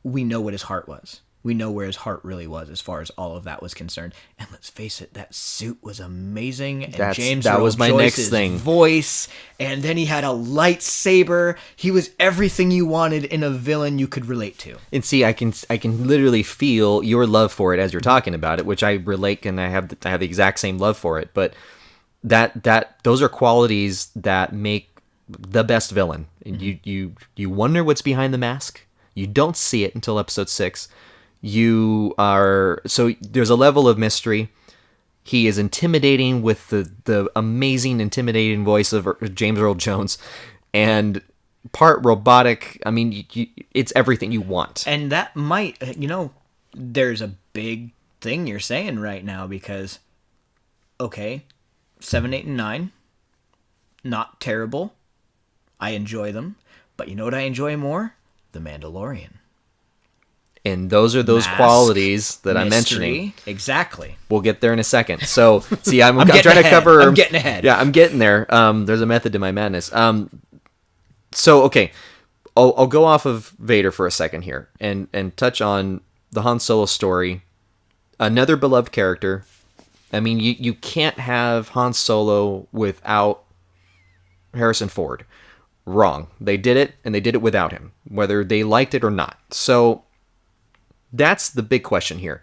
we know what his heart was. We know where his heart really was as far as all of that was concerned. And let's face it, that suit was amazing. And that was my next thing. Voice, and then he had a lightsaber. He was everything you wanted in a villain you could relate to. And see, I can literally feel your love for it as you're talking about it, which I relate, and I have the exact same love for it. But those are qualities that make the best villain. And you wonder what's behind the mask. You don't see it until episode 6. So there's a level of mystery. He is intimidating with the amazing, intimidating voice of James Earl Jones, and part robotic. I mean, it's everything you want. And that might, there's a big thing you're saying right now, because, okay, 7, 8, and 9, not terrible. I enjoy them. But you know what I enjoy more? The Mandalorian. And those are those Mask, qualities that I'm mystery. mentioning. Exactly. We'll get there in a second. So, see, I'm getting trying to ahead. cover. I'm getting ahead. Yeah, I'm getting there. There's a method to my madness. So, okay, I'll go off of Vader for a second here and touch on the Han Solo story. Another beloved character. I mean, you can't have Han Solo without Harrison Ford. Wrong. They did it, and they did it without him, whether they liked it or not. So that's the big question here.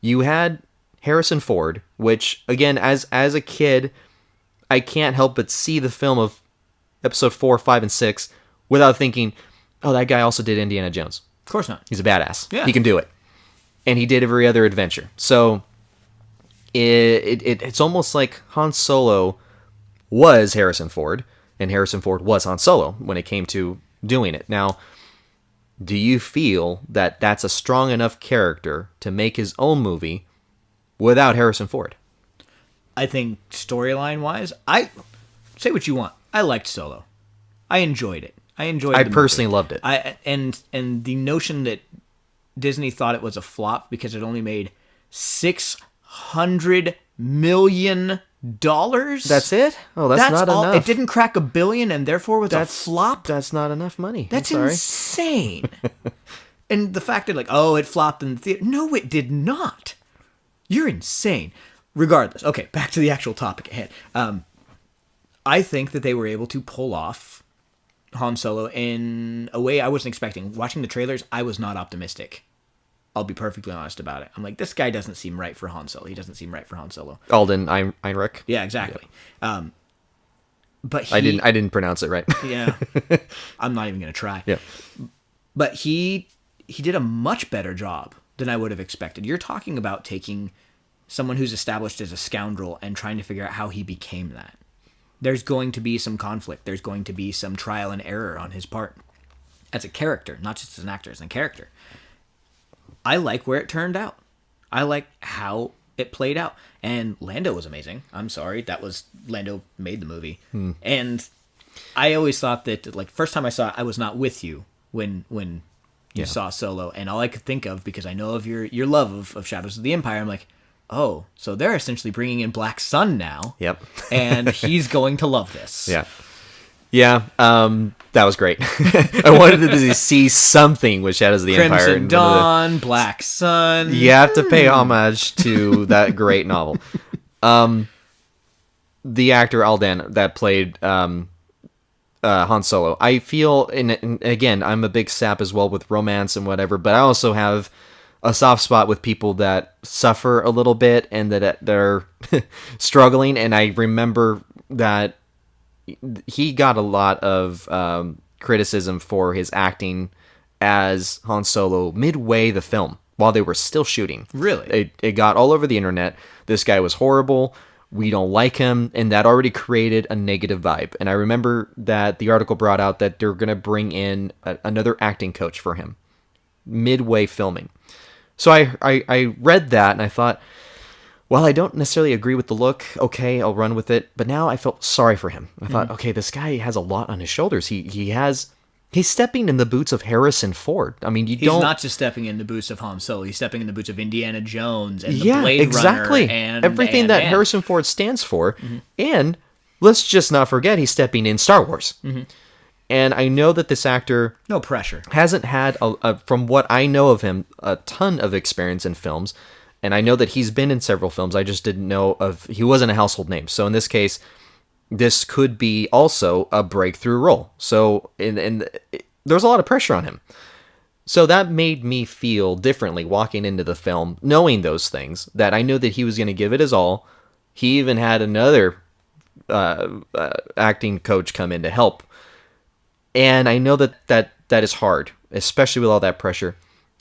You had Harrison Ford, which, again, as a kid, I can't help but see the film of episode 4, 5, and 6 without thinking, oh, that guy also did Indiana Jones. Of course not. He's a badass. Yeah. He can do it. And he did every other adventure. So it's almost like Han Solo was Harrison Ford, and Harrison Ford was Han Solo when it came to doing it. Now, do you feel that that's a strong enough character to make his own movie without Harrison Ford? I think storyline-wise, I say what you want. I liked Solo. I enjoyed it. I personally loved it. And the notion that Disney thought it was a flop because it only made $600 million. That's it? Oh, that's not enough. It didn't crack $1 billion and therefore was a flop. That's not enough money. That's I'm sorry. insane. And the fact that it flopped in the theater. No, it did not. You're insane. Regardless. Okay, back to the actual topic at hand. I think that they were able to pull off Han Solo in a way I wasn't expecting. Watching the trailers, I was not optimistic. I'll be perfectly honest about it. I'm like, this guy doesn't seem right for Han Solo. He doesn't seem right for Han Solo. Alden Ehrenreich. Yeah, exactly. Yeah. But I didn't pronounce it right. Yeah. I'm not even going to try. Yeah. But he did a much better job than I would have expected. You're talking about taking someone who's established as a scoundrel and trying to figure out how he became that. There's going to be some conflict. There's going to be some trial and error on his part as a character, not just as an actor, as a character. I like where it turned out. I like how it played out. And Lando was amazing. I'm sorry. Lando made the movie. And I always thought that, first time I saw it, I was not with you when you saw Solo. And all I could think of, because I know of your love of Shadows of the Empire, I'm like, oh, so they're essentially bringing in Black Sun now. Yep. And he's going to love this. Yeah. Yeah, that was great. I wanted to see something with Shadows of the Empire. Crimson Dawn, Black Sun. You have to pay homage to that great novel. The actor Alden that played Han Solo, I feel, and again, I'm a big sap as well with romance and whatever, but I also have a soft spot with people that suffer a little bit and that they're struggling, and I remember that he got a lot of criticism for his acting as Han Solo midway the film while they were still shooting. Really? It got all over the internet. This guy was horrible. We don't like him. And that already created a negative vibe. And I remember that the article brought out that they're going to bring in another acting coach for him midway filming. So I read that and I thought, well, I don't necessarily agree with the look. Okay, I'll run with it. But now I felt sorry for him. I thought, okay, this guy has a lot on his shoulders. He's stepping in the boots of Harrison Ford. I mean, he's not just stepping in the boots of Han Solo. He's stepping in the boots of Indiana Jones and the Blade Runner and everything that Harrison Ford stands for. Mm-hmm. And let's just not forget, he's stepping in Star Wars. Mm-hmm. And I know that this actor, no pressure, hasn't had, from what I know of him, a ton of experience in films. And I know that he's been in several films. I just didn't know he wasn't a household name. So in this case, this could be also a breakthrough role. So there's a lot of pressure on him. So that made me feel differently walking into the film, knowing those things, that I knew that he was going to give it his all. He even had another acting coach come in to help. And I know that is hard, especially with all that pressure.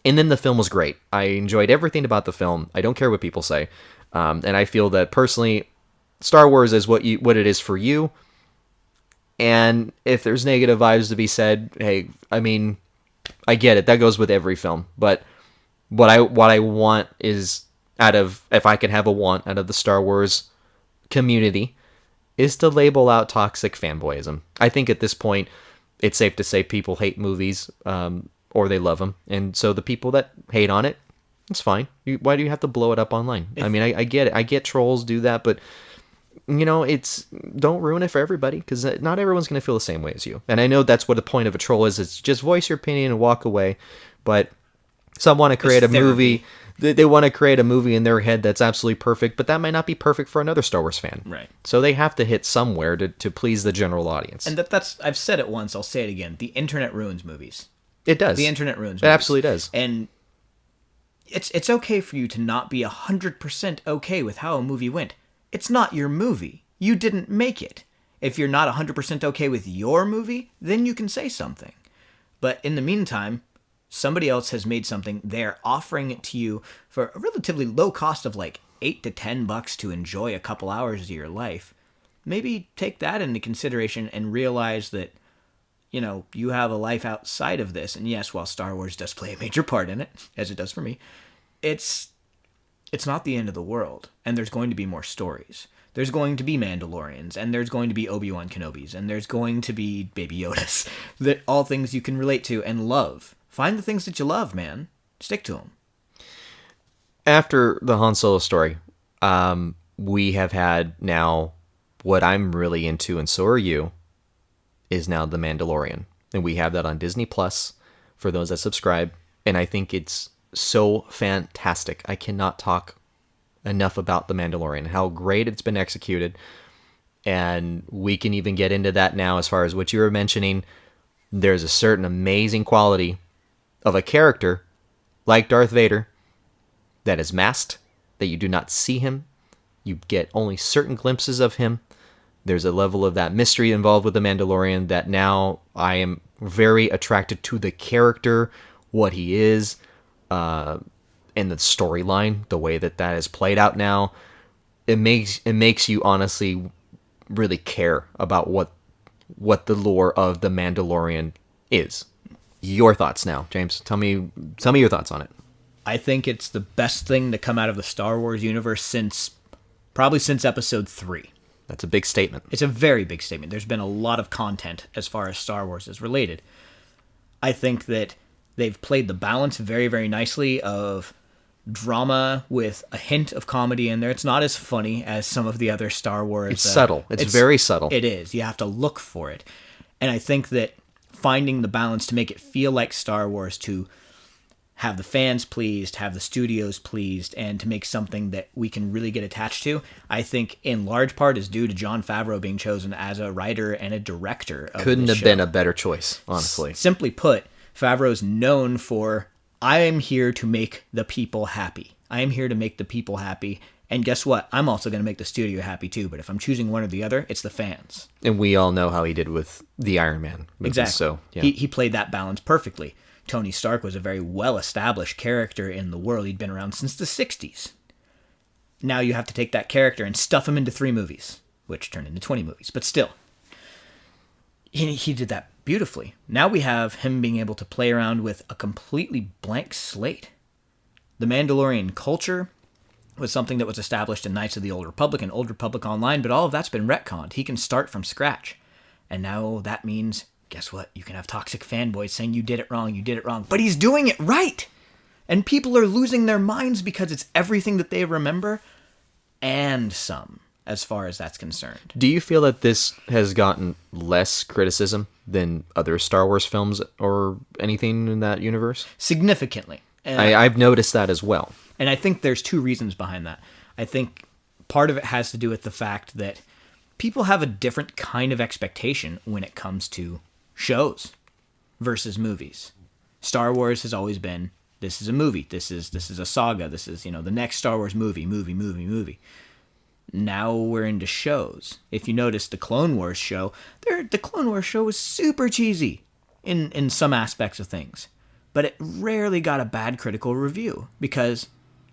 And then the film was great. I enjoyed everything about the film. I don't care what people say. And I feel that personally, Star Wars is what it is for you. And if there's negative vibes to be said, hey, I mean, I get it. That goes with every film. But what I want is, if I could have a want out of the Star Wars community, is to label out toxic fanboyism. I think at this point, it's safe to say people hate movies, or they love them. And so the people that hate on it, it's fine. Why do you have to blow it up online? I mean, I get it. I get trolls do that, but don't ruin it for everybody, because not everyone's going to feel the same way as you. And I know that's what the point of a troll is. It's just voice your opinion and walk away. But some want to create a movie. They want to create a movie in their head that's absolutely perfect, but that might not be perfect for another Star Wars fan. Right. So they have to hit somewhere to please the general audience. And that's I've said it once, I'll say it again. The internet ruins movies. It does. The internet ruins movies. It absolutely does. And it's okay for you to not be 100% okay with how a movie went. It's not your movie. You didn't make it. If you're not 100% okay with your movie, then you can say something. But in the meantime, somebody else has made something. They're offering it to you for a relatively low cost of like $8 to $10 to enjoy a couple hours of your life. Maybe take that into consideration and realize that, you have a life outside of this. And yes, while Star Wars does play a major part in it, as it does for me, it's not the end of the world. And there's going to be more stories. There's going to be Mandalorians, and there's going to be Obi-Wan Kenobis, and there's going to be Baby Yodas. All things you can relate to and love. Find the things that you love, man. Stick to them. After the Han Solo story, we have had now what I'm really into, and so are you, is now The Mandalorian. And we have that on Disney Plus for those that subscribe. And I think it's so fantastic. I cannot talk enough about The Mandalorian, how great it's been executed. And we can even get into that now as far as what you were mentioning. There's a certain amazing quality of a character like Darth Vader that is masked, that you do not see him. You get only certain glimpses of him. There's a level of that mystery involved with The Mandalorian that now I am very attracted to the character, what he is, and the storyline, the way that is played out now. It makes you honestly really care about what the lore of The Mandalorian is. Your thoughts now, James. Tell me your thoughts on it. I think it's the best thing to come out of the Star Wars universe probably since Episode 3. That's a big statement. It's a very big statement. There's been a lot of content as far as Star Wars is related. I think that they've played the balance very, very nicely of drama with a hint of comedy in there. It's not as funny as some of the other Star Wars. It's subtle. It's very subtle. It is. You have to look for it. And I think that finding the balance to make it feel like Star Wars, to have the fans pleased, have the studios pleased, and to make something that we can really get attached to, I think in large part is due to Jon Favreau being chosen as a writer and a director of Couldn't this have show. been a better choice, honestly. Simply put, Favreau's known for, I am here to make the people happy. I am here to make the people happy. And guess what? I'm also going to make the studio happy too. But if I'm choosing one or the other, it's the fans. And we all know how he did with the Iron Man movies, Exactly. So yeah. He played that balance perfectly. Tony Stark was a very well-established character in the world. He'd been around since the 60s. Now you have to take that character and stuff him into 3 movies, which turned into 20 movies. But still, he did that beautifully. Now we have him being able to play around with a completely blank slate. The Mandalorian culture was something that was established in Knights of the Old Republic and Old Republic Online, but all of that's been retconned. He can start from scratch. And now that means, guess what? You can have toxic fanboys saying you did it wrong, but he's doing it right. And people are losing their minds because it's everything that they remember and some, as far as that's concerned. Do you feel that this has gotten less criticism than other Star Wars films or anything in that universe? Significantly. I've noticed that as well. And I think there's 2 reasons behind that. I think part of it has to do with the fact that people have a different kind of expectation when it comes to shows versus movies. Star Wars has always been, this is a movie, this is a saga, this is, the next Star Wars movie. Now we're into shows. If you notice the Clone Wars show, the Clone Wars show was super cheesy in some aspects of things. But it rarely got a bad critical review because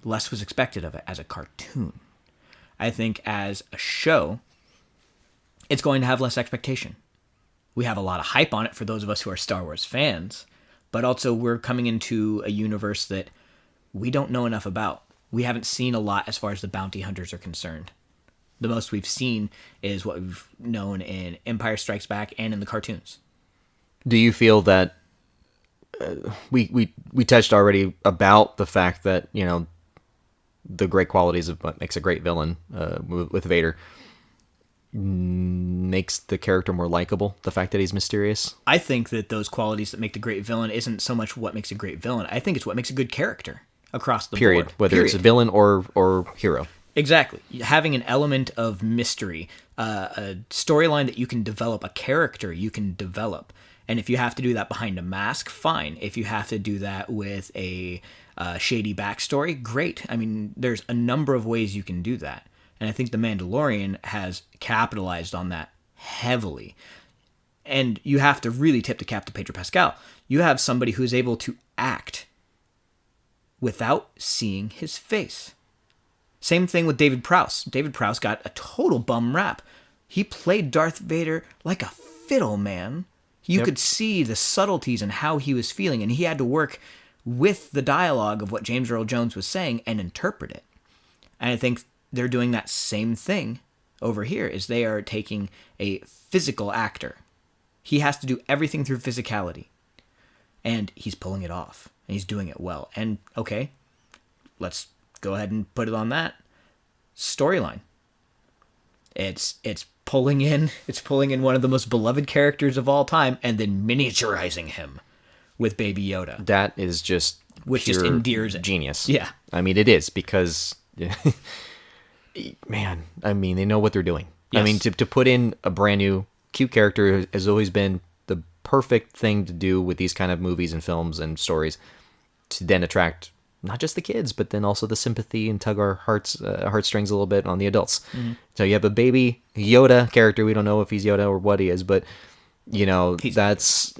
less was expected of it as a cartoon. I think as a show, it's going to have less expectation. We have a lot of hype on it for those of us who are Star Wars fans, but also we're coming into a universe that we don't know enough about. We haven't seen a lot as far as the bounty hunters are concerned. The most we've seen is what we've known in Empire Strikes Back and in the cartoons. Do you feel that we touched already about the fact that, you know, the great qualities of what makes a great villain with Vader makes the character more likable. The fact that he's mysterious. I think that those qualities that make the great villain isn't so much what makes a great villain. I think it's what makes a good character across the Period. board. Whether it's a villain or hero. Exactly. Having an element of mystery, a storyline that you can develop, a character you can develop. And if you have to do that behind a mask, fine. If you have to do that with a shady backstory, great. I mean, there's a number of ways you can do that. And I think The Mandalorian has capitalized on that heavily. And you have to really tip the cap to Pedro Pascal. You have somebody who's able to act without seeing his face. Same thing with David Prowse. David Prowse got a total bum rap. He played Darth Vader like a fiddle, man. You could see the subtleties and how he was feeling, and he had to work with the dialogue of what James Earl Jones was saying and interpret it. And I think they're doing that same thing over here, is they are taking a physical actor. He has to do everything through physicality. And he's pulling it off. And he's doing it well. And, okay, let's go ahead and put it on that. Storyline. It's pulling in one of the most beloved characters of all time and then miniaturizing him with Baby Yoda. That is just which just endears it. Genius. Yeah. I mean, it is, because man, I mean, they know what they're doing. Yes. I mean, to put in a brand new cute character has always been the perfect thing to do with these kind of movies and films and stories, to then attract not just the kids, but then also the sympathy and tug our heartstrings a little bit on the adults. Mm-hmm. So you have a Baby Yoda character. We don't know if he's Yoda or what he is, but, you know, that's...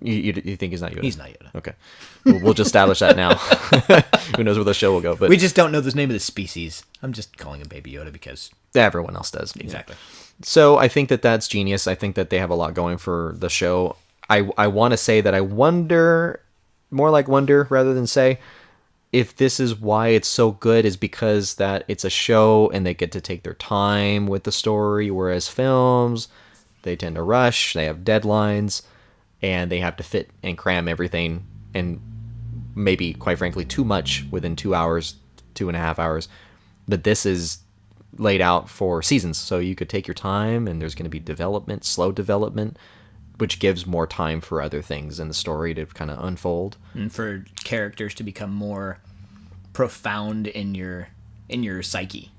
You think he's not Yoda? He's not Yoda. Okay. We'll just establish that now. Who knows where the show will go. But we just don't know the name of the species. I'm just calling him Baby Yoda because... everyone else does. Exactly. Yeah. So I think that that's genius. I think that they have a lot going for the show. I want to say that I wonder, more like wonder rather than say, if this is why it's so good, is because that it's a show and they get to take their time with the story, whereas films, they tend to rush, they have deadlines, and they have to fit and cram everything, and maybe, quite frankly, too much within 2 hours, 2.5 hours. But this is laid out for seasons, so you could take your time, and there's going to be development, slow development, which gives more time for other things in the story to kind of unfold. And for characters to become more profound in your psyche,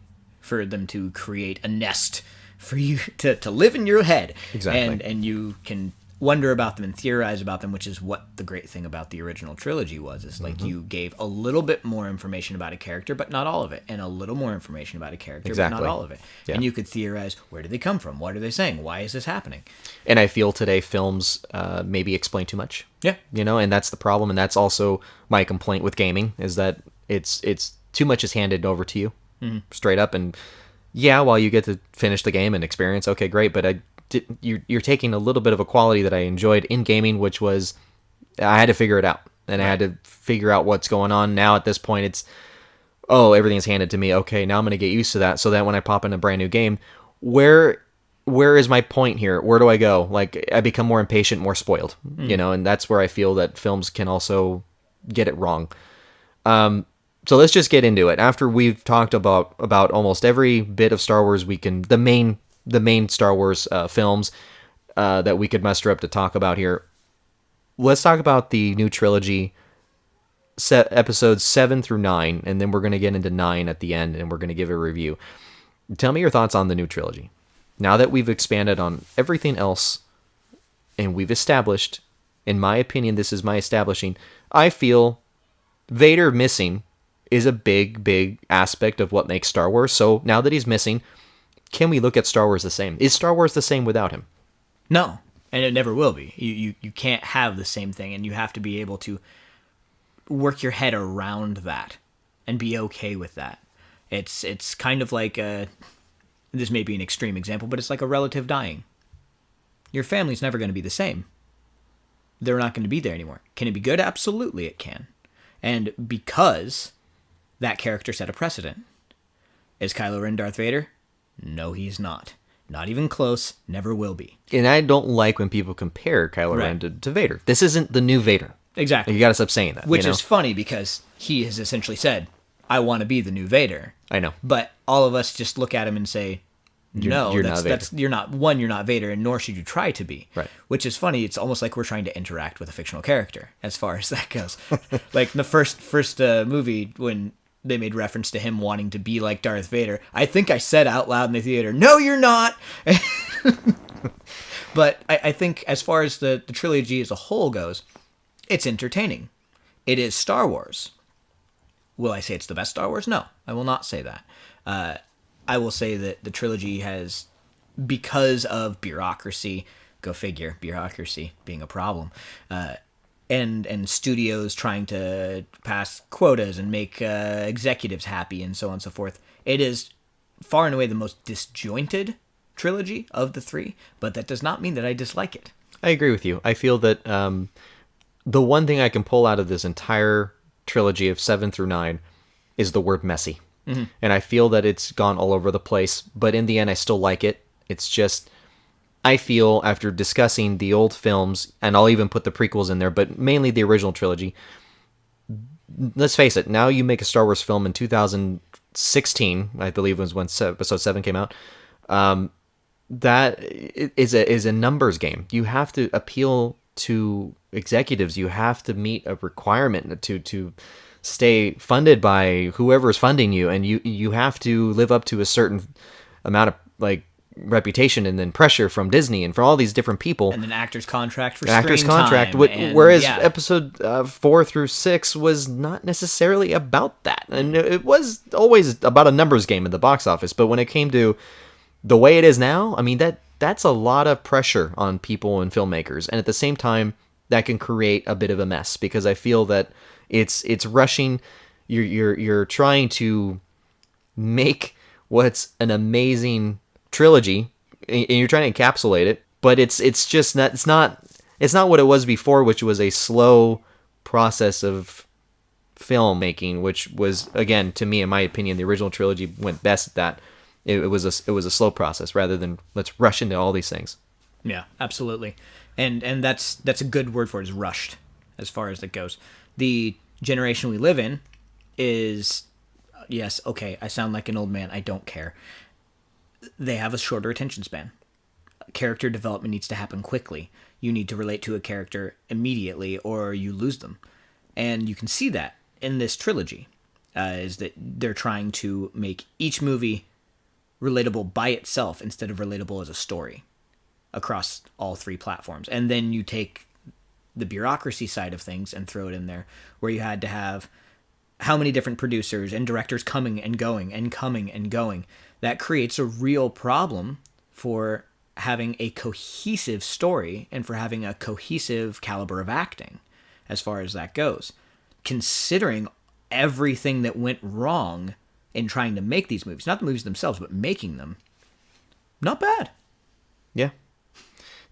for them to create a nest for you to live in your head. Exactly. And you can wonder about them and theorize about them, which is what the great thing about the original trilogy was. Is like you gave a little bit more information about a character, but not all of it, and a little more information about a character, but not all of it. Yeah. And you could theorize, where do they come from? What are they saying? Why is this happening? And I feel today films maybe explain too much. Yeah. You know, and that's the problem, and that's also my complaint with gaming, is that it's too much is handed over to you, straight up, and yeah, while you get to finish the game and experience, okay, great, but you're taking a little bit of a quality that I enjoyed in gaming, which was I had to figure it out, and I had to figure out what's going on. Now at this point, it's everything's handed to me. Okay, now I'm going to get used to that, so that when I pop in a brand new game, where is my point here? Where do I go? Like, I become more impatient, more spoiled, you know, and that's where I feel that films can also get it wrong. So let's just get into it. After we've talked about almost every bit of Star Wars, the main Star Wars films that we could muster up to talk about here. Let's talk about the new trilogy, episodes 7 through 9, and then we're going to get into 9 at the end, and we're going to give a review. Tell me your thoughts on the new trilogy. Now that we've expanded on everything else, and we've established, in my opinion, this is my establishing, I feel Vader missing is a big aspect of what makes Star Wars. So now that he's missing, can we look at Star Wars the same? Is Star Wars the same without him? No, and it never will be. You can't have the same thing, and you have to be able to work your head around that and be okay with that. It's kind of like this may be an extreme example, but it's like a relative dying. Your family's never going to be the same. They're not going to be there anymore. Can it be good? Absolutely it can. And because that character set a precedent. Is Kylo Ren Darth Vader? No, he's not. Not even close. Never will be. And I don't like when people compare Kylo Ren to Vader. This isn't the new Vader. Exactly. You got to stop saying that. Which you know? is funny because he has essentially said, I want to be the new Vader. I know. But all of us just look at him and say, no, you're not Vader. you're not Vader, and nor should you try to be. Right. Which is funny. It's almost like we're trying to interact with a fictional character as far as that goes. Like in the first movie when they made reference to him wanting to be like Darth Vader, I think I said out loud in the theater, "No, you're not." But I think as far as the trilogy as a whole goes, it's entertaining. It is Star Wars. Will I say it's the best Star Wars? No, I will not say that. I will say that the trilogy has, because of bureaucracy, go figure, bureaucracy being a problem, and studios trying to pass quotas and make executives happy and so on and so forth. It is far and away the most disjointed trilogy of the three, but that does not mean that I dislike it. I agree with you. I feel that the one thing I can pull out of this entire trilogy of 7 through 9 is the word messy. Mm-hmm. And I feel that it's gone all over the place, but in the end, I still like it. It's just, I feel after discussing the old films, and I'll even put the prequels in there, but mainly the original trilogy, let's face it, now you make a Star Wars film in 2016, I believe was when Episode 7 came out, that is a numbers game. You have to appeal to executives. You have to meet a requirement to stay funded by whoever is funding you, and you have to live up to a certain amount of like reputation and then pressure from Disney and from all these different people. And an actor's contract for actor's contract. Whereas Episode 4 through 6 was not necessarily about that, and it was always about a numbers game in the box office. But when it came to the way it is now, I mean that's a lot of pressure on people and filmmakers, and at the same time that can create a bit of a mess because I feel that it's rushing. You're trying to make what's an amazing trilogy, and you're trying to encapsulate it, but it's just not it's not what it was before, which was a slow process of filmmaking, which was, again, to me, in my opinion, the original trilogy went best at that. It was a slow process rather than let's rush into all these things. Yeah, absolutely, and that's a good word for it, is rushed as far as it goes. The generation we live in is, yes, okay, I sound like an old man, I don't care. They have a shorter attention span. Character development needs to happen quickly. You need to relate to a character immediately or you lose them. And you can see that in this trilogy, is that they're trying to make each movie relatable by itself instead of relatable as a story across all three platforms. And then you take the bureaucracy side of things and throw it in there, where you had to have how many different producers and directors coming and going and coming and going. That creates a real problem for having a cohesive story and for having a cohesive caliber of acting as far as that goes. Considering everything that went wrong in trying to make these movies, not the movies themselves, but making them, not bad. Yeah.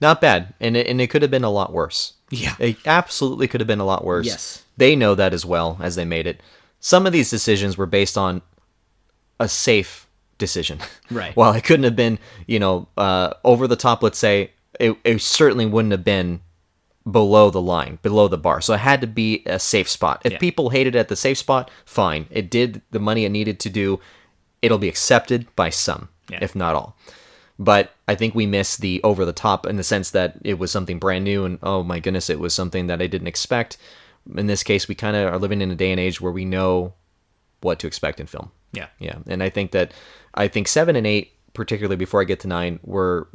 Not bad. And it could have been a lot worse. Yeah. It absolutely could have been a lot worse. Yes. They know that as well as they made it. Some of these decisions were based on a safe decision. Right. While it couldn't have been, over the top, let's say, it certainly wouldn't have been below the line, below the bar. So it had to be a safe spot. If people hated it at the safe spot, fine. It did the money it needed to do. It'll be accepted by some, if not all. But I think we missed the over the top in the sense that it was something brand new and, oh my goodness, it was something that I didn't expect. In this case, we kind of are living in a day and age where we know what to expect in film. Yeah. Yeah. And I think 7 and 8, particularly before I get to 9, were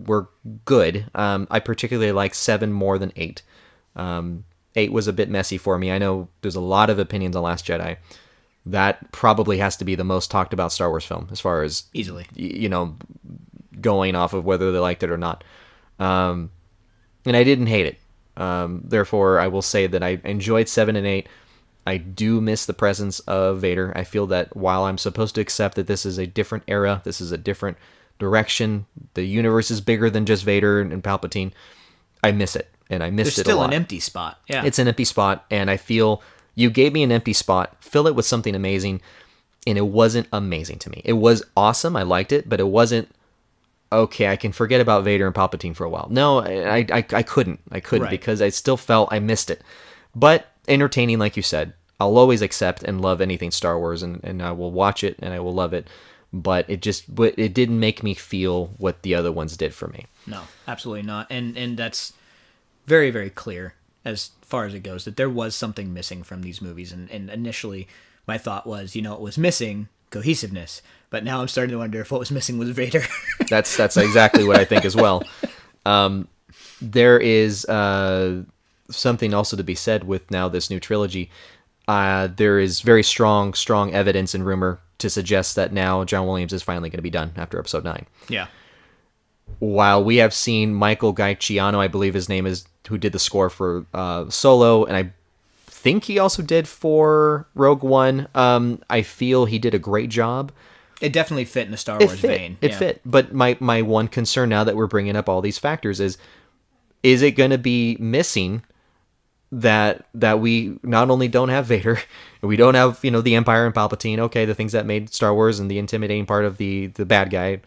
good. I particularly like 7 more than 8. 8 was a bit messy for me. I know there's a lot of opinions on Last Jedi. That probably has to be the most talked about Star Wars film as far as easily, going off of whether they liked it or not. And I didn't hate it. Therefore, I will say that I enjoyed 7 and 8. I do miss the presence of Vader. I feel that while I'm supposed to accept that this is a different era, this is a different direction, the universe is bigger than just Vader and Palpatine, I miss it. And I missed it a lot. There's still an empty spot. Yeah. It's an empty spot, and I feel you gave me an empty spot, fill it with something amazing, and it wasn't amazing to me. It was awesome, I liked it, but it wasn't, okay, I can forget about Vader and Palpatine for a while. No, I couldn't. I couldn't, right, because I still felt I missed it. But entertaining, like you said. I'll always accept and love anything Star Wars, and I will watch it and I will love it. But it didn't make me feel what the other ones did for me. No, absolutely not. And that's very, very clear as far as it goes, that there was something missing from these movies. And initially, my thought was, it was missing cohesiveness. But now I'm starting to wonder if what was missing was Vader. That's exactly what I think as well. There is something also to be said with now this new trilogy. There is very strong evidence and rumor to suggest that now John Williams is finally going to be done after Episode 9. Yeah. While we have seen Michael Giacchiano, I believe his name is, who did the score for Solo, and I think he also did for Rogue One. I feel he did a great job. It definitely fit in the Star Wars vein. It fit. But my one concern now that we're bringing up all these factors is it going to be missing that we not only don't have Vader, we don't have, the Empire and Palpatine, okay, the things that made Star Wars and the intimidating part of the bad guy.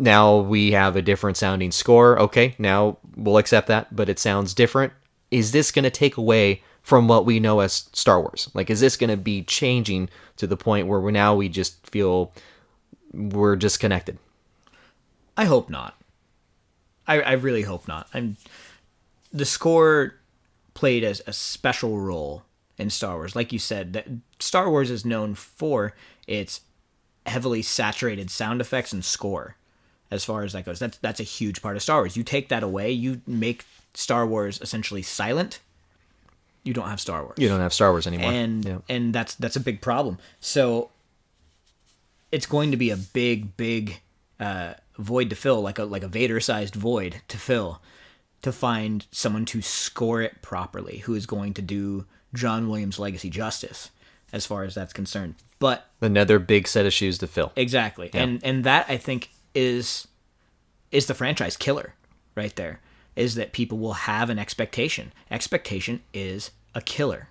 Now we have a different sounding score. Okay, now we'll accept that, but it sounds different. Is this going to take away from what we know as Star Wars? Like, is this going to be changing to the point where we just feel we're disconnected? I hope not. I really hope not. The score played as a special role in Star Wars. Like you said, that Star Wars is known for its heavily saturated sound effects and score. As far as that goes, that's a huge part of Star Wars. You take that away, you make Star Wars essentially silent. You don't have Star Wars. You don't have Star Wars anymore, and that's a big problem. So it's going to be a big void to fill, like a Vader-sized void to fill, to find someone to score it properly, who is going to do John Williams' legacy justice, as far as that's concerned. But another big set of shoes to fill. Exactly, yeah. And that, I think, is the franchise killer right there, is that people will have an expectation. Expectation is a killer.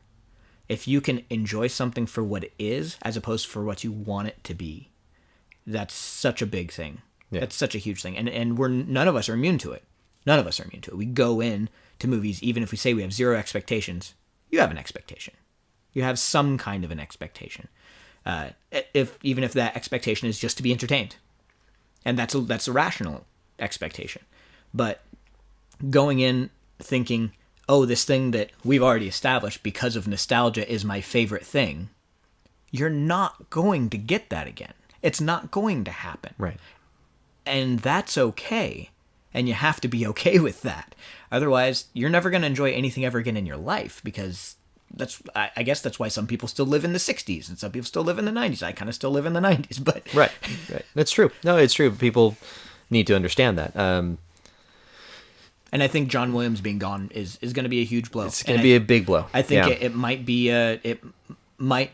If you can enjoy something for what it is, as opposed for what you want it to be, that's such a big thing. Yeah. That's such a huge thing. And none of us are immune to it. None of us are immune to it. We go in to movies, even if we say we have zero expectations, you have an expectation. You have some kind of an expectation. Even if that expectation is just to be entertained. And that's a rational expectation. But going in thinking, oh, this thing that we've already established because of nostalgia is my favorite thing, you're not going to get that again. It's not going to happen. Right. And that's okay. And you have to be okay with that. Otherwise, you're never going to enjoy anything ever again in your life, because I guess that's why some people still live in the 60s and some people still live in the 90s. I kind of still live in the 90s, but... Right. That's true. No, it's true. People need to understand that. And I think John Williams being gone is going to be a huge blow. It's going to be a big blow. I think it might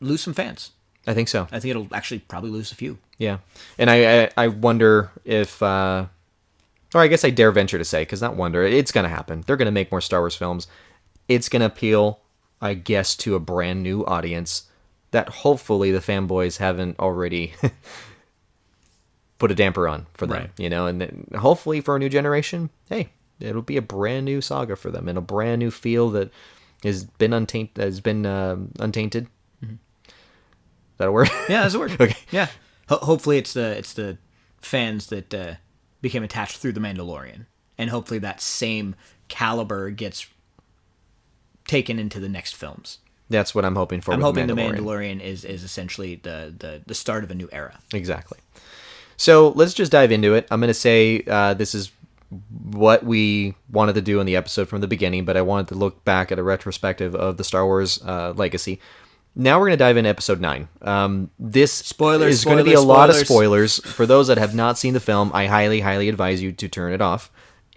lose some fans. I think so. I think it'll actually probably lose a few. Yeah. And I wonder if... or I guess I dare venture to say, because not wonder, it's going to happen. They're going to make more Star Wars films. It's going to appeal, I guess, to a brand new audience that hopefully the fanboys haven't already put a damper on for them, right. And then hopefully for a new generation, hey, it'll be a brand new saga for them and a brand new feel that has been untainted. Mm-hmm. Is that a word? Yeah, that's a word. Okay. Yeah. Hopefully it's the fans that became attached through The Mandalorian, and hopefully that same caliber gets taken into the next films. That's what I'm hoping for. I'm hoping The Mandalorian is essentially the start of a new era. Exactly. So let's just dive into it. I'm going to say this is what we wanted to do in the episode from the beginning, but I wanted to look back at a retrospective of the Star Wars legacy. Now we're going to dive into Episode 9. This is going to be a lot of spoilers. For those that have not seen the film, I highly, highly advise you to turn it off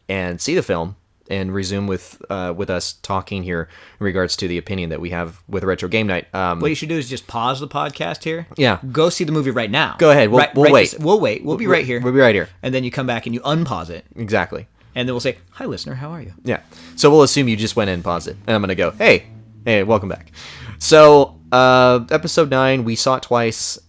and see the film and resume with us talking here in regards to the opinion that we have with Retro Game Night. What you should do is just pause the podcast here. Yeah. Go see the movie right now. Go ahead. We'll wait. We'll wait. We'll be right here. We'll be right here. And then you come back and you unpause it. Exactly. And then we'll say, hi, listener, how are you? Yeah. So we'll assume you just went in and paused it. And I'm going to go, hey, welcome back. So, Episode 9, we saw it twice.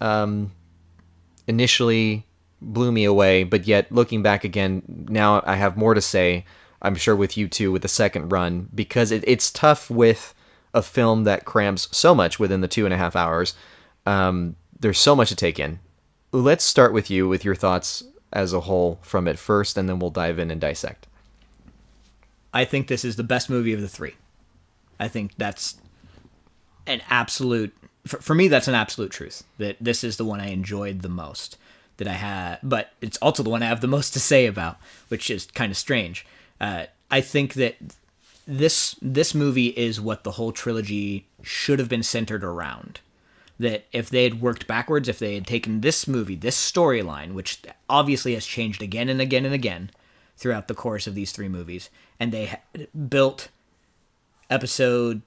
Initially blew me away, but yet looking back again, now I have more to say. I'm sure with you too, with the second run, because it's tough with a film that crams so much within the 2.5 hours. There's so much to take in. Let's start with you, with your thoughts as a whole from it first, and then we'll dive in and dissect. I think this is the best movie of the three. I think that's an absolute, for me, that's an absolute truth, that this is the one I enjoyed the most that I had, but it's also the one I have the most to say about, which is kind of strange. I think that this movie is what the whole trilogy should have been centered around. That if they had worked backwards, if they had taken this movie, this storyline, which obviously has changed again and again and again throughout the course of these three movies, and they built episode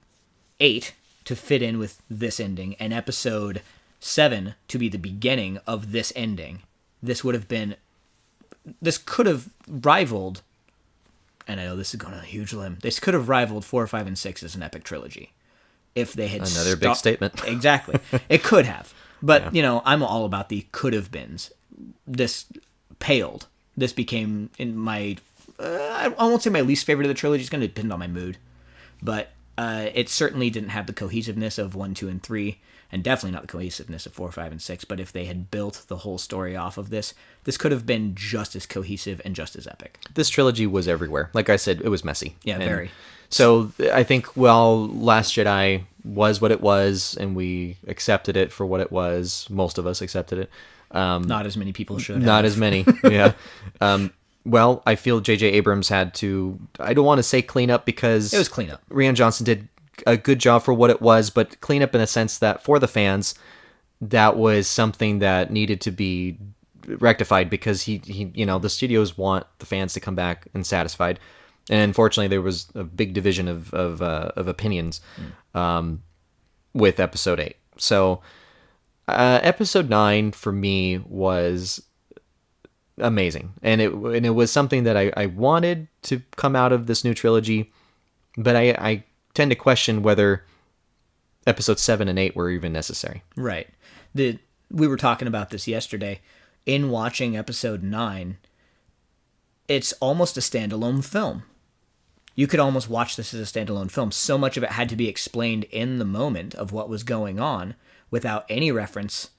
8 to fit in with this ending, and episode 7 to be the beginning of this ending, this could have rivaled, and I know this is going on a huge limb, this could have rivaled 4, 5, and 6 as an epic trilogy. If they had Another big statement. Exactly. It could have. But, I'm all about the could have beens. This paled. This became, in my, I won't say my least favorite of the trilogy. It's going to depend on my mood. But it certainly didn't have the cohesiveness of 1, 2, and 3, and definitely not the cohesiveness of 4, 5, and 6. But if they had built the whole story off of this could have been just as cohesive and just as epic. This trilogy was everywhere. Like I said, it was messy. Yeah, very. So I think, Last Jedi was what it was, and we accepted it for what it was. Most of us accepted it. Not as many people should have. Not as many, yeah. I feel J.J. Abrams had to, I don't want to say clean up, because it was clean up. Rian Johnson did a good job for what it was, but clean up in a sense that for the fans, that was something that needed to be rectified, because he the studios want the fans to come back and satisfied. And unfortunately, there was a big division of opinions with episode 8. So episode 9 for me was amazing, and it was something that I wanted to come out of this new trilogy, but I tend to question whether episodes 7 and 8 were even necessary. Right. We were talking about this yesterday. In watching episode 9, it's almost a standalone film. You could almost watch this as a standalone film. So much of it had to be explained in the moment of what was going on without any reference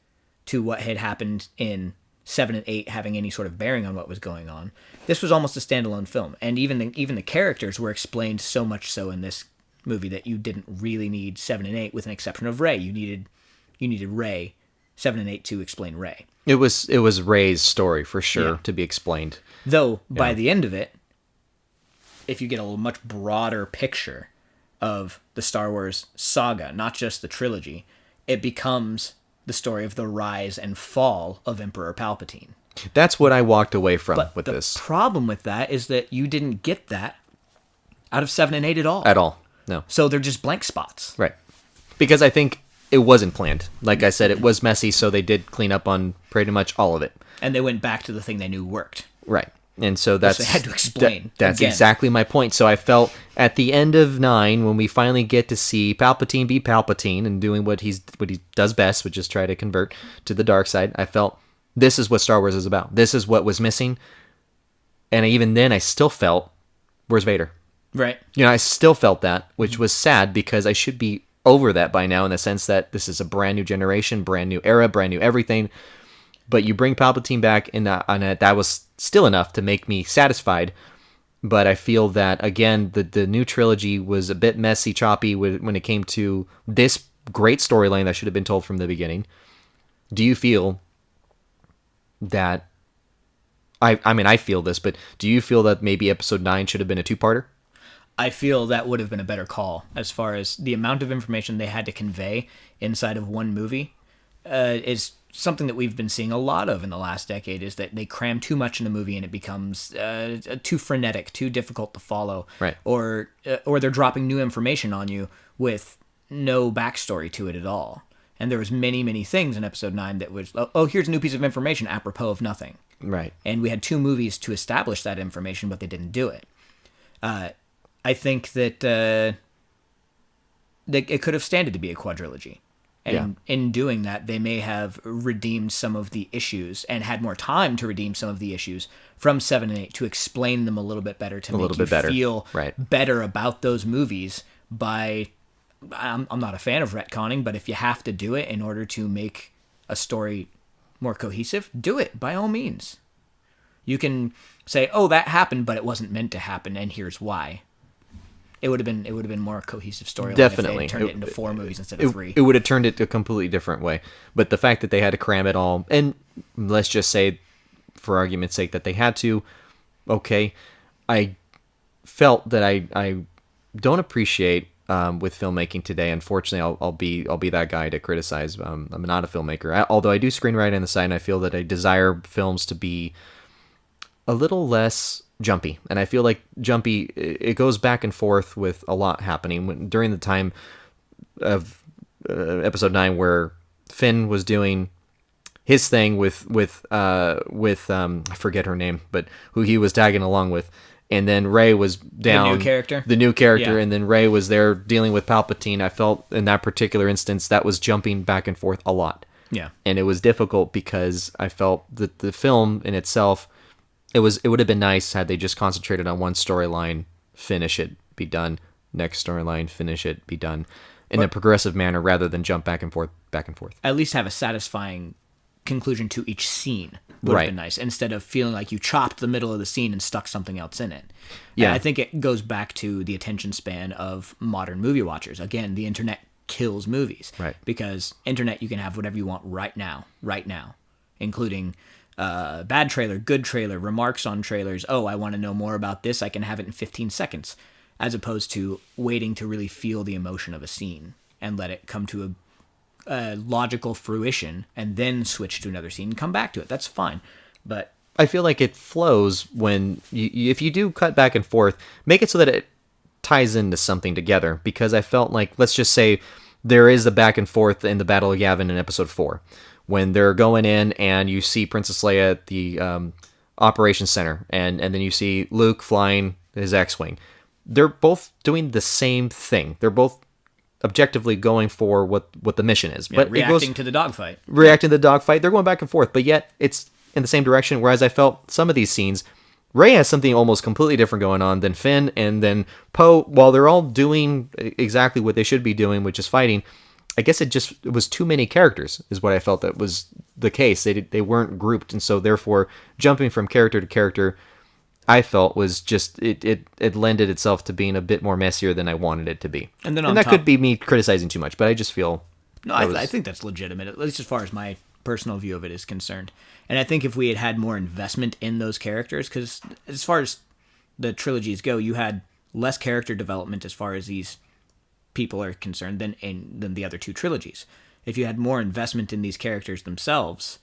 to what had happened in 7 and 8 having any sort of bearing on what was going on. This was almost a standalone film. And even the characters were explained so much so in this movie that you didn't really need 7 and 8, with an exception of Rey. You needed Rey, 7 and 8, to explain Rey. It was Rey's story for sure to be explained. Though by the end of it, if you get a much broader picture of the Star Wars saga, not just the trilogy, it becomes the story of the rise and fall of Emperor Palpatine. That's what I walked away from with this. The problem with that is that you didn't get that out of 7 and 8 at all. At all, no. So they're just blank spots. Right. Because I think it wasn't planned. Like I said, it was messy, so they did clean up on pretty much all of it. And they went back to the thing they knew worked. Right. And so that's... So they had to explain. That's again. exactly my point. So I felt at the end of 9, when we finally get to see Palpatine be Palpatine and doing what he does best, which is try to convert to the dark side, I felt this is what Star Wars is about. This is what was missing. And even then, I still felt, where's Vader? Right. I still felt that, which was sad, because I should be over that by now, in the sense that this is a brand new generation, brand new era, brand new everything. But you bring Palpatine back, and that was still enough to make me satisfied. But I feel that, again, the new trilogy was a bit messy, choppy when it came to this great storyline that should have been told from the beginning. Do you feel that... I mean, I feel this, but do you feel that maybe episode 9 should have been a two-parter? I feel that would have been a better call, as far as the amount of information they had to convey inside of one movie is something that we've been seeing a lot of in the last decade, is that they cram too much in a movie and it becomes too frenetic, too difficult to follow. Right. Or they're dropping new information on you with no backstory to it at all. And there was many, many things in episode 9 that was, here's a new piece of information apropos of nothing. Right. And we had 2 movies to establish that information, but they didn't do it. I think that it could have standed to be a quadrilogy. And in doing that, they may have redeemed some of the issues and had more time to redeem some of the issues from 7 and 8 to explain them a little bit better, to make you feel better about those movies by... I'm not a fan of retconning, but if you have to do it in order to make a story more cohesive, do it, by all means. You can say, oh, that happened, but it wasn't meant to happen, and here's why. It would have been more cohesive storyline. Definitely. If they turned it into 4 movies instead of 3. It would have turned it a completely different way. But the fact that they had to cram it all, and let's just say, for argument's sake, that they had to, okay, I felt that I don't appreciate with filmmaking today. Unfortunately, I'll be that guy to criticize. I'm not a filmmaker, although I do screenwrite on the side, and I feel that I desire films to be a little less jumpy. And I feel like jumpy, it goes back and forth with a lot happening. During the time of episode 9 where Finn was doing his thing with I forget her name, but who he was tagging along with, and then Rey was down, the new character, and then Rey was there dealing with Palpatine. I felt in that particular instance that was jumping back and forth a lot. Yeah. And it was difficult because I felt that the film in itself, it would have been nice had they just concentrated on one storyline, finish it, be done. Next storyline, finish it, be done. In a progressive manner rather than jump back and forth, back and forth. At least have a satisfying conclusion to each scene would have been nice, instead of feeling like you chopped the middle of the scene and stuck something else in it. Yeah. And I think it goes back to the attention span of modern movie watchers. Again, the internet kills movies. Right. Because internet, you can have whatever you want right now, including bad trailer, good trailer, remarks on trailers. Oh, I want to know more about this. I can have it in 15 seconds, as opposed to waiting to really feel the emotion of a scene and let it come to a logical fruition and then switch to another scene and come back to it. That's fine. But I feel like it flows when if you do cut back and forth, make it so that it ties into something together, because I felt like, let's just say there is a back and forth in the Battle of Yavin in episode 4 when they're going in and you see Princess Leia at the operations center, and then you see Luke flying his X-Wing. They're both doing the same thing. They're both objectively going for what the mission is. Yeah, but reacting to the dogfight. Reacting to the dogfight. They're going back and forth, but yet it's in the same direction, whereas I felt some of these scenes, Rey has something almost completely different going on than Finn, and then Poe, while they're all doing exactly what they should be doing, which is fighting, I guess it was too many characters, is what I felt that was the case. They weren't grouped, and so therefore jumping from character to character, I felt was just it lended itself to being a bit more messier than I wanted it to be. And that could be me criticizing too much, but I just feel I think that's legitimate, at least as far as my personal view of it is concerned. And I think if we had had more investment in those characters, because as far as the trilogies go, you had less character development as far as these people are concerned than the other two trilogies. If you had more investment in these characters themselves,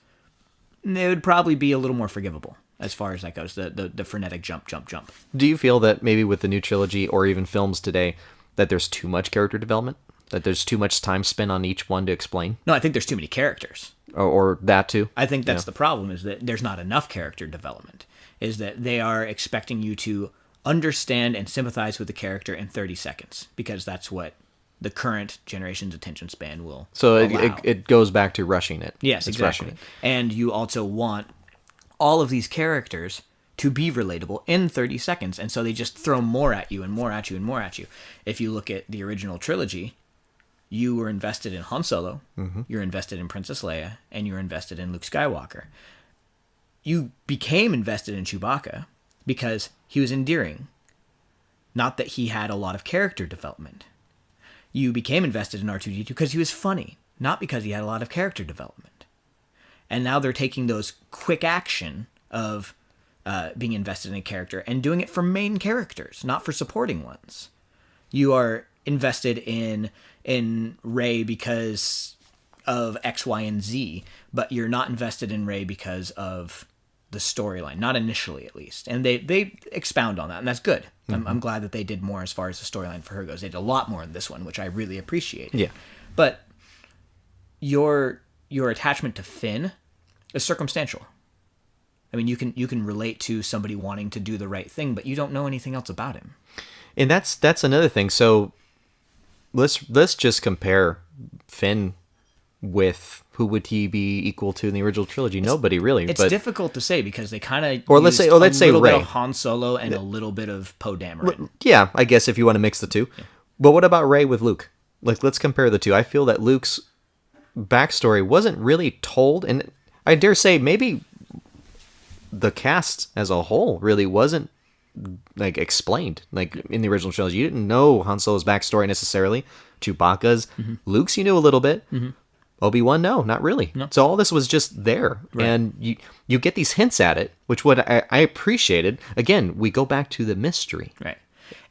they would probably be a little more forgivable as far as that goes, the frenetic jump. Do you feel that maybe with the new trilogy or even films today that there's too much character development? That there's too much time spent on each one to explain? No, I think there's too many characters. Or that too? I think that's the problem, is that there's not enough character development. Is that they are expecting you to understand and sympathize with the character in 30 seconds, because that's what the current generation's attention span will allow. It goes back to rushing it. Yes, exactly. And you also want all of these characters to be relatable in 30 seconds, and so they just throw more at you and more at you and more at you. If you look at the original trilogy, you were invested in Han Solo, you're invested in Princess Leia, and you're invested in Luke Skywalker. You became invested in Chewbacca because he was endearing, not that he had a lot of character development. You became invested in R2-D2 because he was funny, not because he had a lot of character development. And now they're taking those quick action of being invested in a character and doing it for main characters, not for supporting ones. You are invested in Rey because of X, Y, and Z, but you're not invested in Rey because of the storyline, not initially at least. And they expound on that, and that's good. I'm glad that they did more as far as the storyline for her goes. They did a lot more in this one, which I really appreciated. Yeah. But your attachment to Finn is circumstantial. I mean, you can relate to somebody wanting to do the right thing, but you don't know anything else about him. And that's another thing. So let's just compare Finn with who would he be equal to in the original trilogy? Nobody really. It's but difficult to say because they kind of let's say a little Rey. bit of Han Solo and a little bit of Poe Dameron. Yeah, I guess if you want to mix the two. Yeah. But what about Rey with Luke? Like, let's compare the two. I feel that Luke's backstory wasn't really told, and I dare say maybe the cast as a whole really wasn't like explained. Like in the original trilogy, you didn't know Han Solo's backstory necessarily. Chewbacca's, Luke's, you knew a little bit. Obi-Wan, no, not really. No. So all this was just there, right. And you get these hints at it, which what I appreciated. Again, we go back to the mystery, right?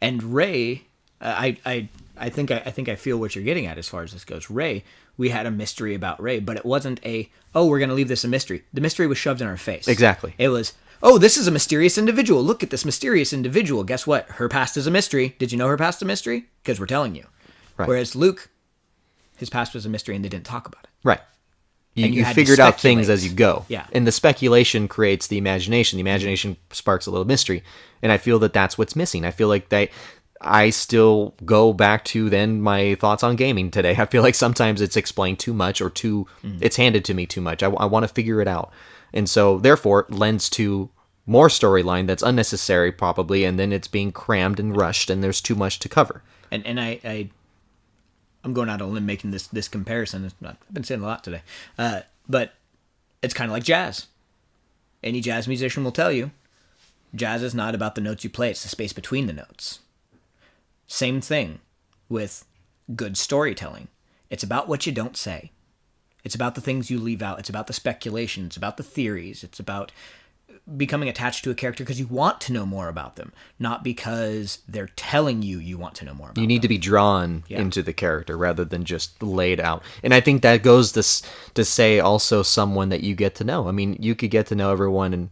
And Rey, I think I feel what you're getting at as far as this goes. Rey, we had a mystery about Rey, but it wasn't we're going to leave this a mystery. The mystery was shoved in our face. Exactly. It was, this is a mysterious individual. Look at this mysterious individual. Guess what? Her past is a mystery. Did you know her past is a mystery? Because we're telling you. Right. Whereas Luke, his past was a mystery and they didn't talk about it. Right. You figured out things as you go. Yeah. And the speculation creates the imagination. The imagination sparks a little mystery. And I feel that that's what's missing. I feel like I still go back to then my thoughts on gaming today. I feel like sometimes it's explained too much or it's handed to me too much. I want to figure it out. And so therefore it lends to more storyline that's unnecessary probably, and then it's being crammed and rushed and there's too much to cover. And I'm going out on a limb making this comparison. I've been saying a lot today. But it's kind of like jazz. Any jazz musician will tell you, jazz is not about the notes you play, it's the space between the notes. Same thing with good storytelling. It's about what you don't say. It's about the things you leave out. It's about the speculation. It's about the theories. It's about becoming attached to a character because you want to know more about them, not because they're telling you want to know more about them. You need to be drawn into the character rather than just laid out. And I think that goes to say also someone that you get to know. I mean, you could get to know everyone and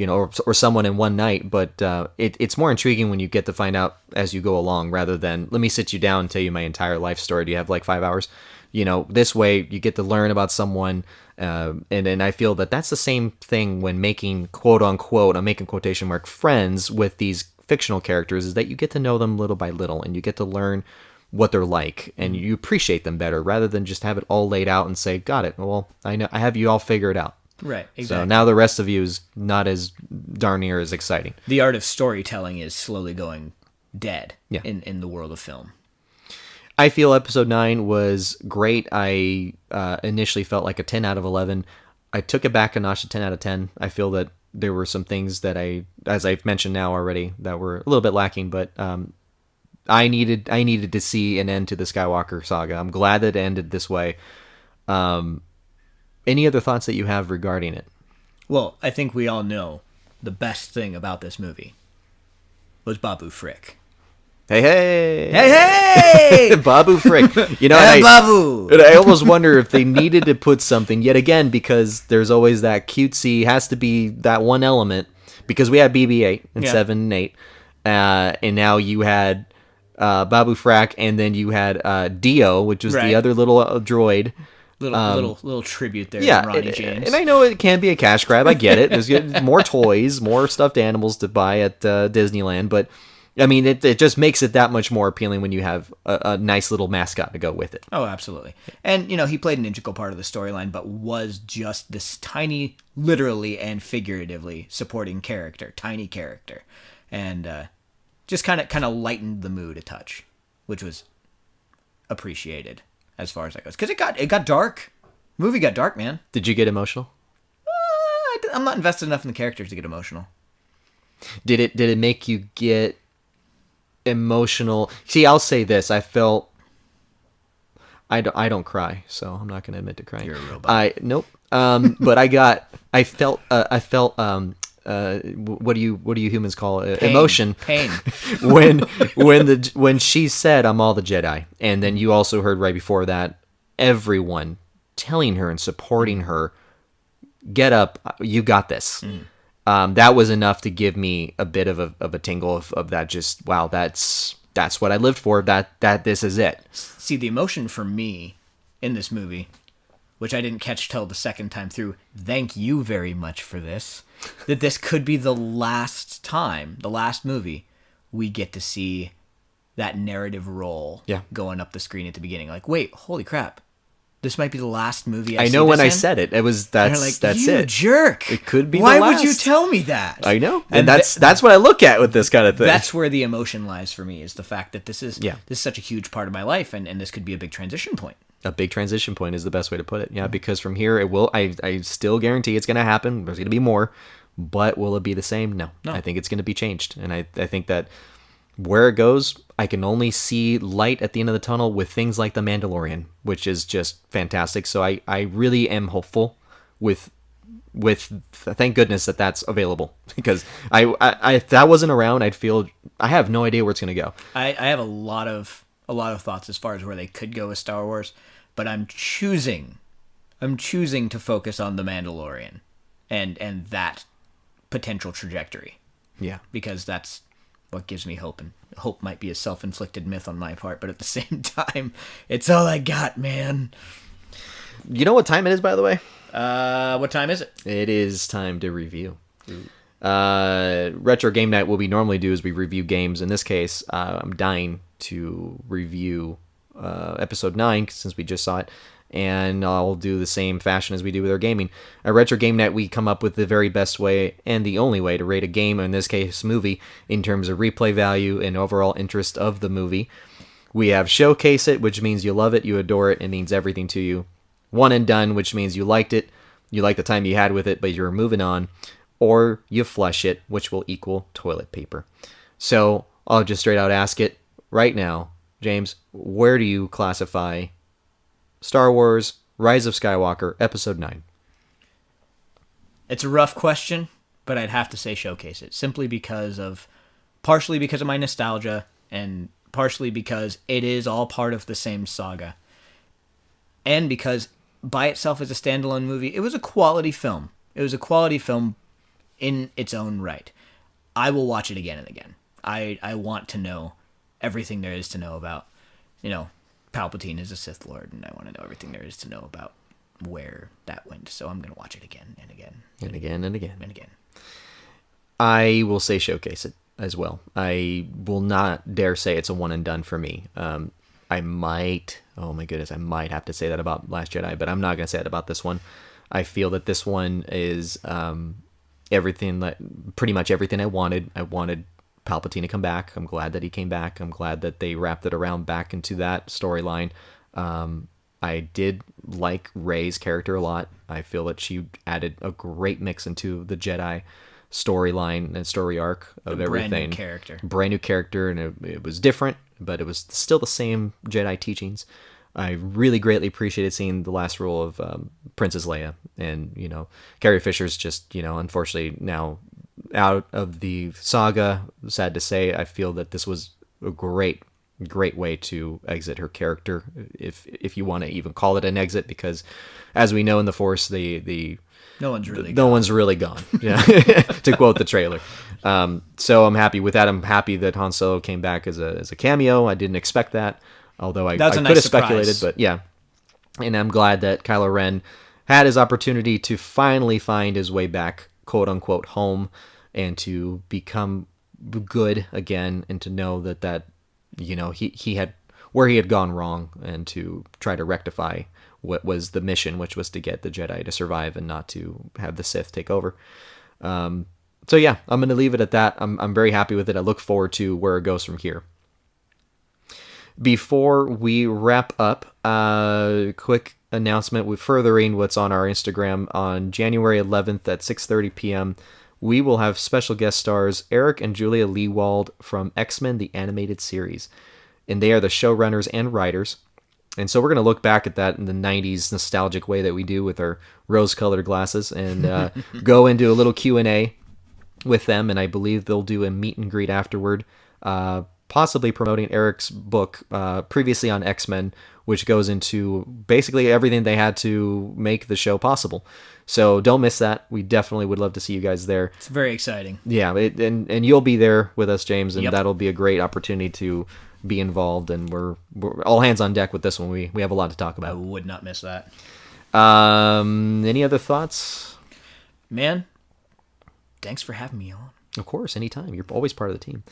or someone in one night, but it's more intriguing when you get to find out as you go along rather than let me sit you down and tell you my entire life story. Do you have like 5 hours? This way you get to learn about someone, and I feel that that's the same thing when making quote unquote, I'm making quotation mark, friends with these fictional characters, is that you get to know them little by little and you get to learn what they're like and you appreciate them better rather than just have it all laid out and say, got it. Well, I know I have you all figured out. Right, exactly. So now the rest of you is not as darn near as exciting. The art of storytelling is slowly going dead in the world of film. I feel episode 9 was great. I initially felt like a 10 out of 11. I took it back a notch to 10 out of 10. I feel that there were some things that as I've mentioned now already, that were a little bit lacking, but I needed to see an end to the Skywalker saga. I'm glad that it ended this way. Any other thoughts that you have regarding it? Well, I think we all know the best thing about this movie was Babu Frick. Hey! Babu Frick. Babu! And I almost wonder if they needed to put something, yet again, because there's always that cutesy, has to be that one element, because we had BB-8 and 7 and 8, and now you had Babu Frick, and then you had Dio, which was the other little droid. Little tribute there to Ronnie James. And I know it can be a cash grab. I get it. There's more toys, more stuffed animals to buy at Disneyland. But, I mean, it just makes it that much more appealing when you have a nice little mascot to go with it. Oh, absolutely. And, he played an integral part of the storyline, but was just this tiny, literally and figuratively, supporting character, tiny character. And just kind of lightened the mood a touch, which was appreciated. As far as that goes, because it got dark. The movie got dark, man. Did you get emotional? I'm not invested enough in the characters to get emotional. Did it make you get emotional? See, I'll say this: I felt I don't cry, so I'm not going to admit to crying. You're a robot. Nope. But I felt. What do you humans call it? Emotion? Pain. when she said, "I'm all the Jedi," and then you also heard right before that everyone telling her and supporting her, "Get up, you got this." That was enough to give me a bit of a tingle of that. Just wow, that's what I lived for. That this is it. See, the emotion for me in this movie, which I didn't catch till the second time through. Thank you very much for this. That this could be the last movie we get to see that narrative role going up the screen at the beginning. Like, wait, holy crap. This might be the last movie I see know when this I in. said it. It was And that's you're like, that's you it. jerk! It could be. Why the last. would you tell me that? I know, And and that's what I look at with this kind of thing. That's where the emotion lies for me, is the fact that this is Yeah. this is such a huge part of my life, and this could be a big transition point. A big transition point is the best way to put it. Yeah, because from here it will. I still guarantee it's going to happen. There's going to be more, but will it be the same? No. I think it's going to be changed, and I think that where it goes, I can only see light at the end of the tunnel with things like The Mandalorian, which is just fantastic. So I really am hopeful with thank goodness that that's available, because I if that wasn't around, I'd feel I have no idea where it's going to go. I have a lot of thoughts as far as where they could go with Star Wars, but I'm choosing to focus on The Mandalorian and that potential trajectory. Yeah. Because that's what gives me hope, and hope might be a self-inflicted myth on my part, but at the same time, it's all I got, man. You know what time it is, by the way? What time is it? It is time to review. Retro Game Night, what we normally do is we review games. In this case, I'm dying to review episode 9 since we just saw it, and I'll do the same fashion as we do with our gaming. At Retro Game Night, we come up with the very best way and the only way to rate a game, in this case movie, in terms of replay value and overall interest of the movie. We have Showcase It, which means you love it, you adore it, it means everything to you. One and Done, which means you liked it, you like the time you had with it, but you're moving on. Or you Flush It, which will equal toilet paper. So I'll just straight out ask it right now, James, where do you classify Star Wars Rise of Skywalker Episode 9? It's a rough question, but I'd have to say Showcase It, simply partially because of my nostalgia, and partially because it is all part of the same saga. And because by itself as a standalone movie, it was a quality film. It was a quality film in its own right. I will watch it again and again. I want to know everything there is to know about, Palpatine is a Sith Lord, and I want to know everything there is to know about where that went. So I'm going to watch it again and again. And again and again. And again. I will say Showcase It as well. I will not dare say it's a one and done for me. I might have to say that about Last Jedi, but I'm not going to say that about this one. I feel that this one is pretty much everything I wanted. I wanted Palpatine to come back. I'm glad that he came back. I'm glad that they wrapped it around back into that storyline. I did like Rey's character a lot. I feel that she added a great mix into the Jedi storyline and story arc of everything. Brand new character, and it was different, but it was still the same Jedi teachings. I really greatly appreciated seeing the last role of Princess Leia, and Carrie Fisher's just unfortunately now out of the saga. Sad to say, I feel that this was a great way to exit her character, if you want to even call it an exit, because as we know in the Force, no one's really gone. Yeah, to quote the trailer. So I'm happy with that. I'm happy that Han Solo came back as a cameo. I didn't expect that, although I could have speculated. But yeah, and I'm glad that Kylo Ren had his opportunity to finally find his way back, quote unquote, home, and to become good again, and to know that he had where he had gone wrong, and to try to rectify what was the mission, which was to get the Jedi to survive and not to have the Sith take over. So yeah, I'm going to leave it at that. I'm very happy with it. I look forward to where it goes from here. Before we wrap up, quick announcement with furthering what's on our Instagram. On January 11th at 6:30 p.m., we will have special guest stars Eric and Julia Leewald from X-Men the Animated Series. And they are the showrunners and writers. And so we're going to look back at that in the 90s nostalgic way that we do with our rose-colored glasses, and go into a little Q&A with them. And I believe they'll do a meet and greet afterward, possibly promoting Eric's book, previously on X-Men, which goes into basically everything they had to make the show possible. So don't miss that. We definitely would love to see you guys there. It's very exciting. Yeah, and you'll be there with us, James, and Yep. That'll be a great opportunity to be involved, and we're all hands on deck with this one. We have a lot to talk I about. would not miss that. Any other thoughts? Man, thanks for having me on. Of course, anytime. You're always part of the team.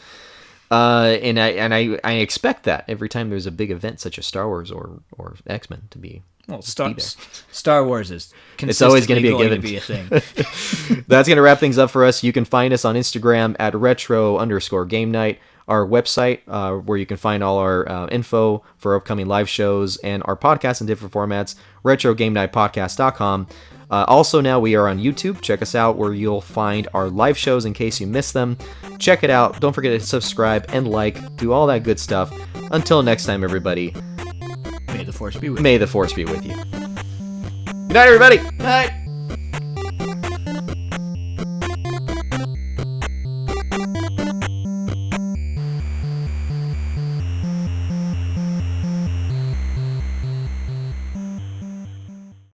And I expect that every time there's a big event such as Star Wars or X-Men to be Well, Star Wars is it's always going consistently to be a going given. to be a thing. That's going to wrap things up for us. You can find us on Instagram at retro_game night, our website where you can find all our info for upcoming live shows, and our podcast in different formats, retrogamenightpodcast.com. Also now we are on YouTube. Check us out where you'll find our live shows in case you missed them. Check it out. Don't forget to subscribe and like. Do all that good stuff. Until next time, everybody. May the Force be with you. May the Force be with you. Good night, everybody. Night.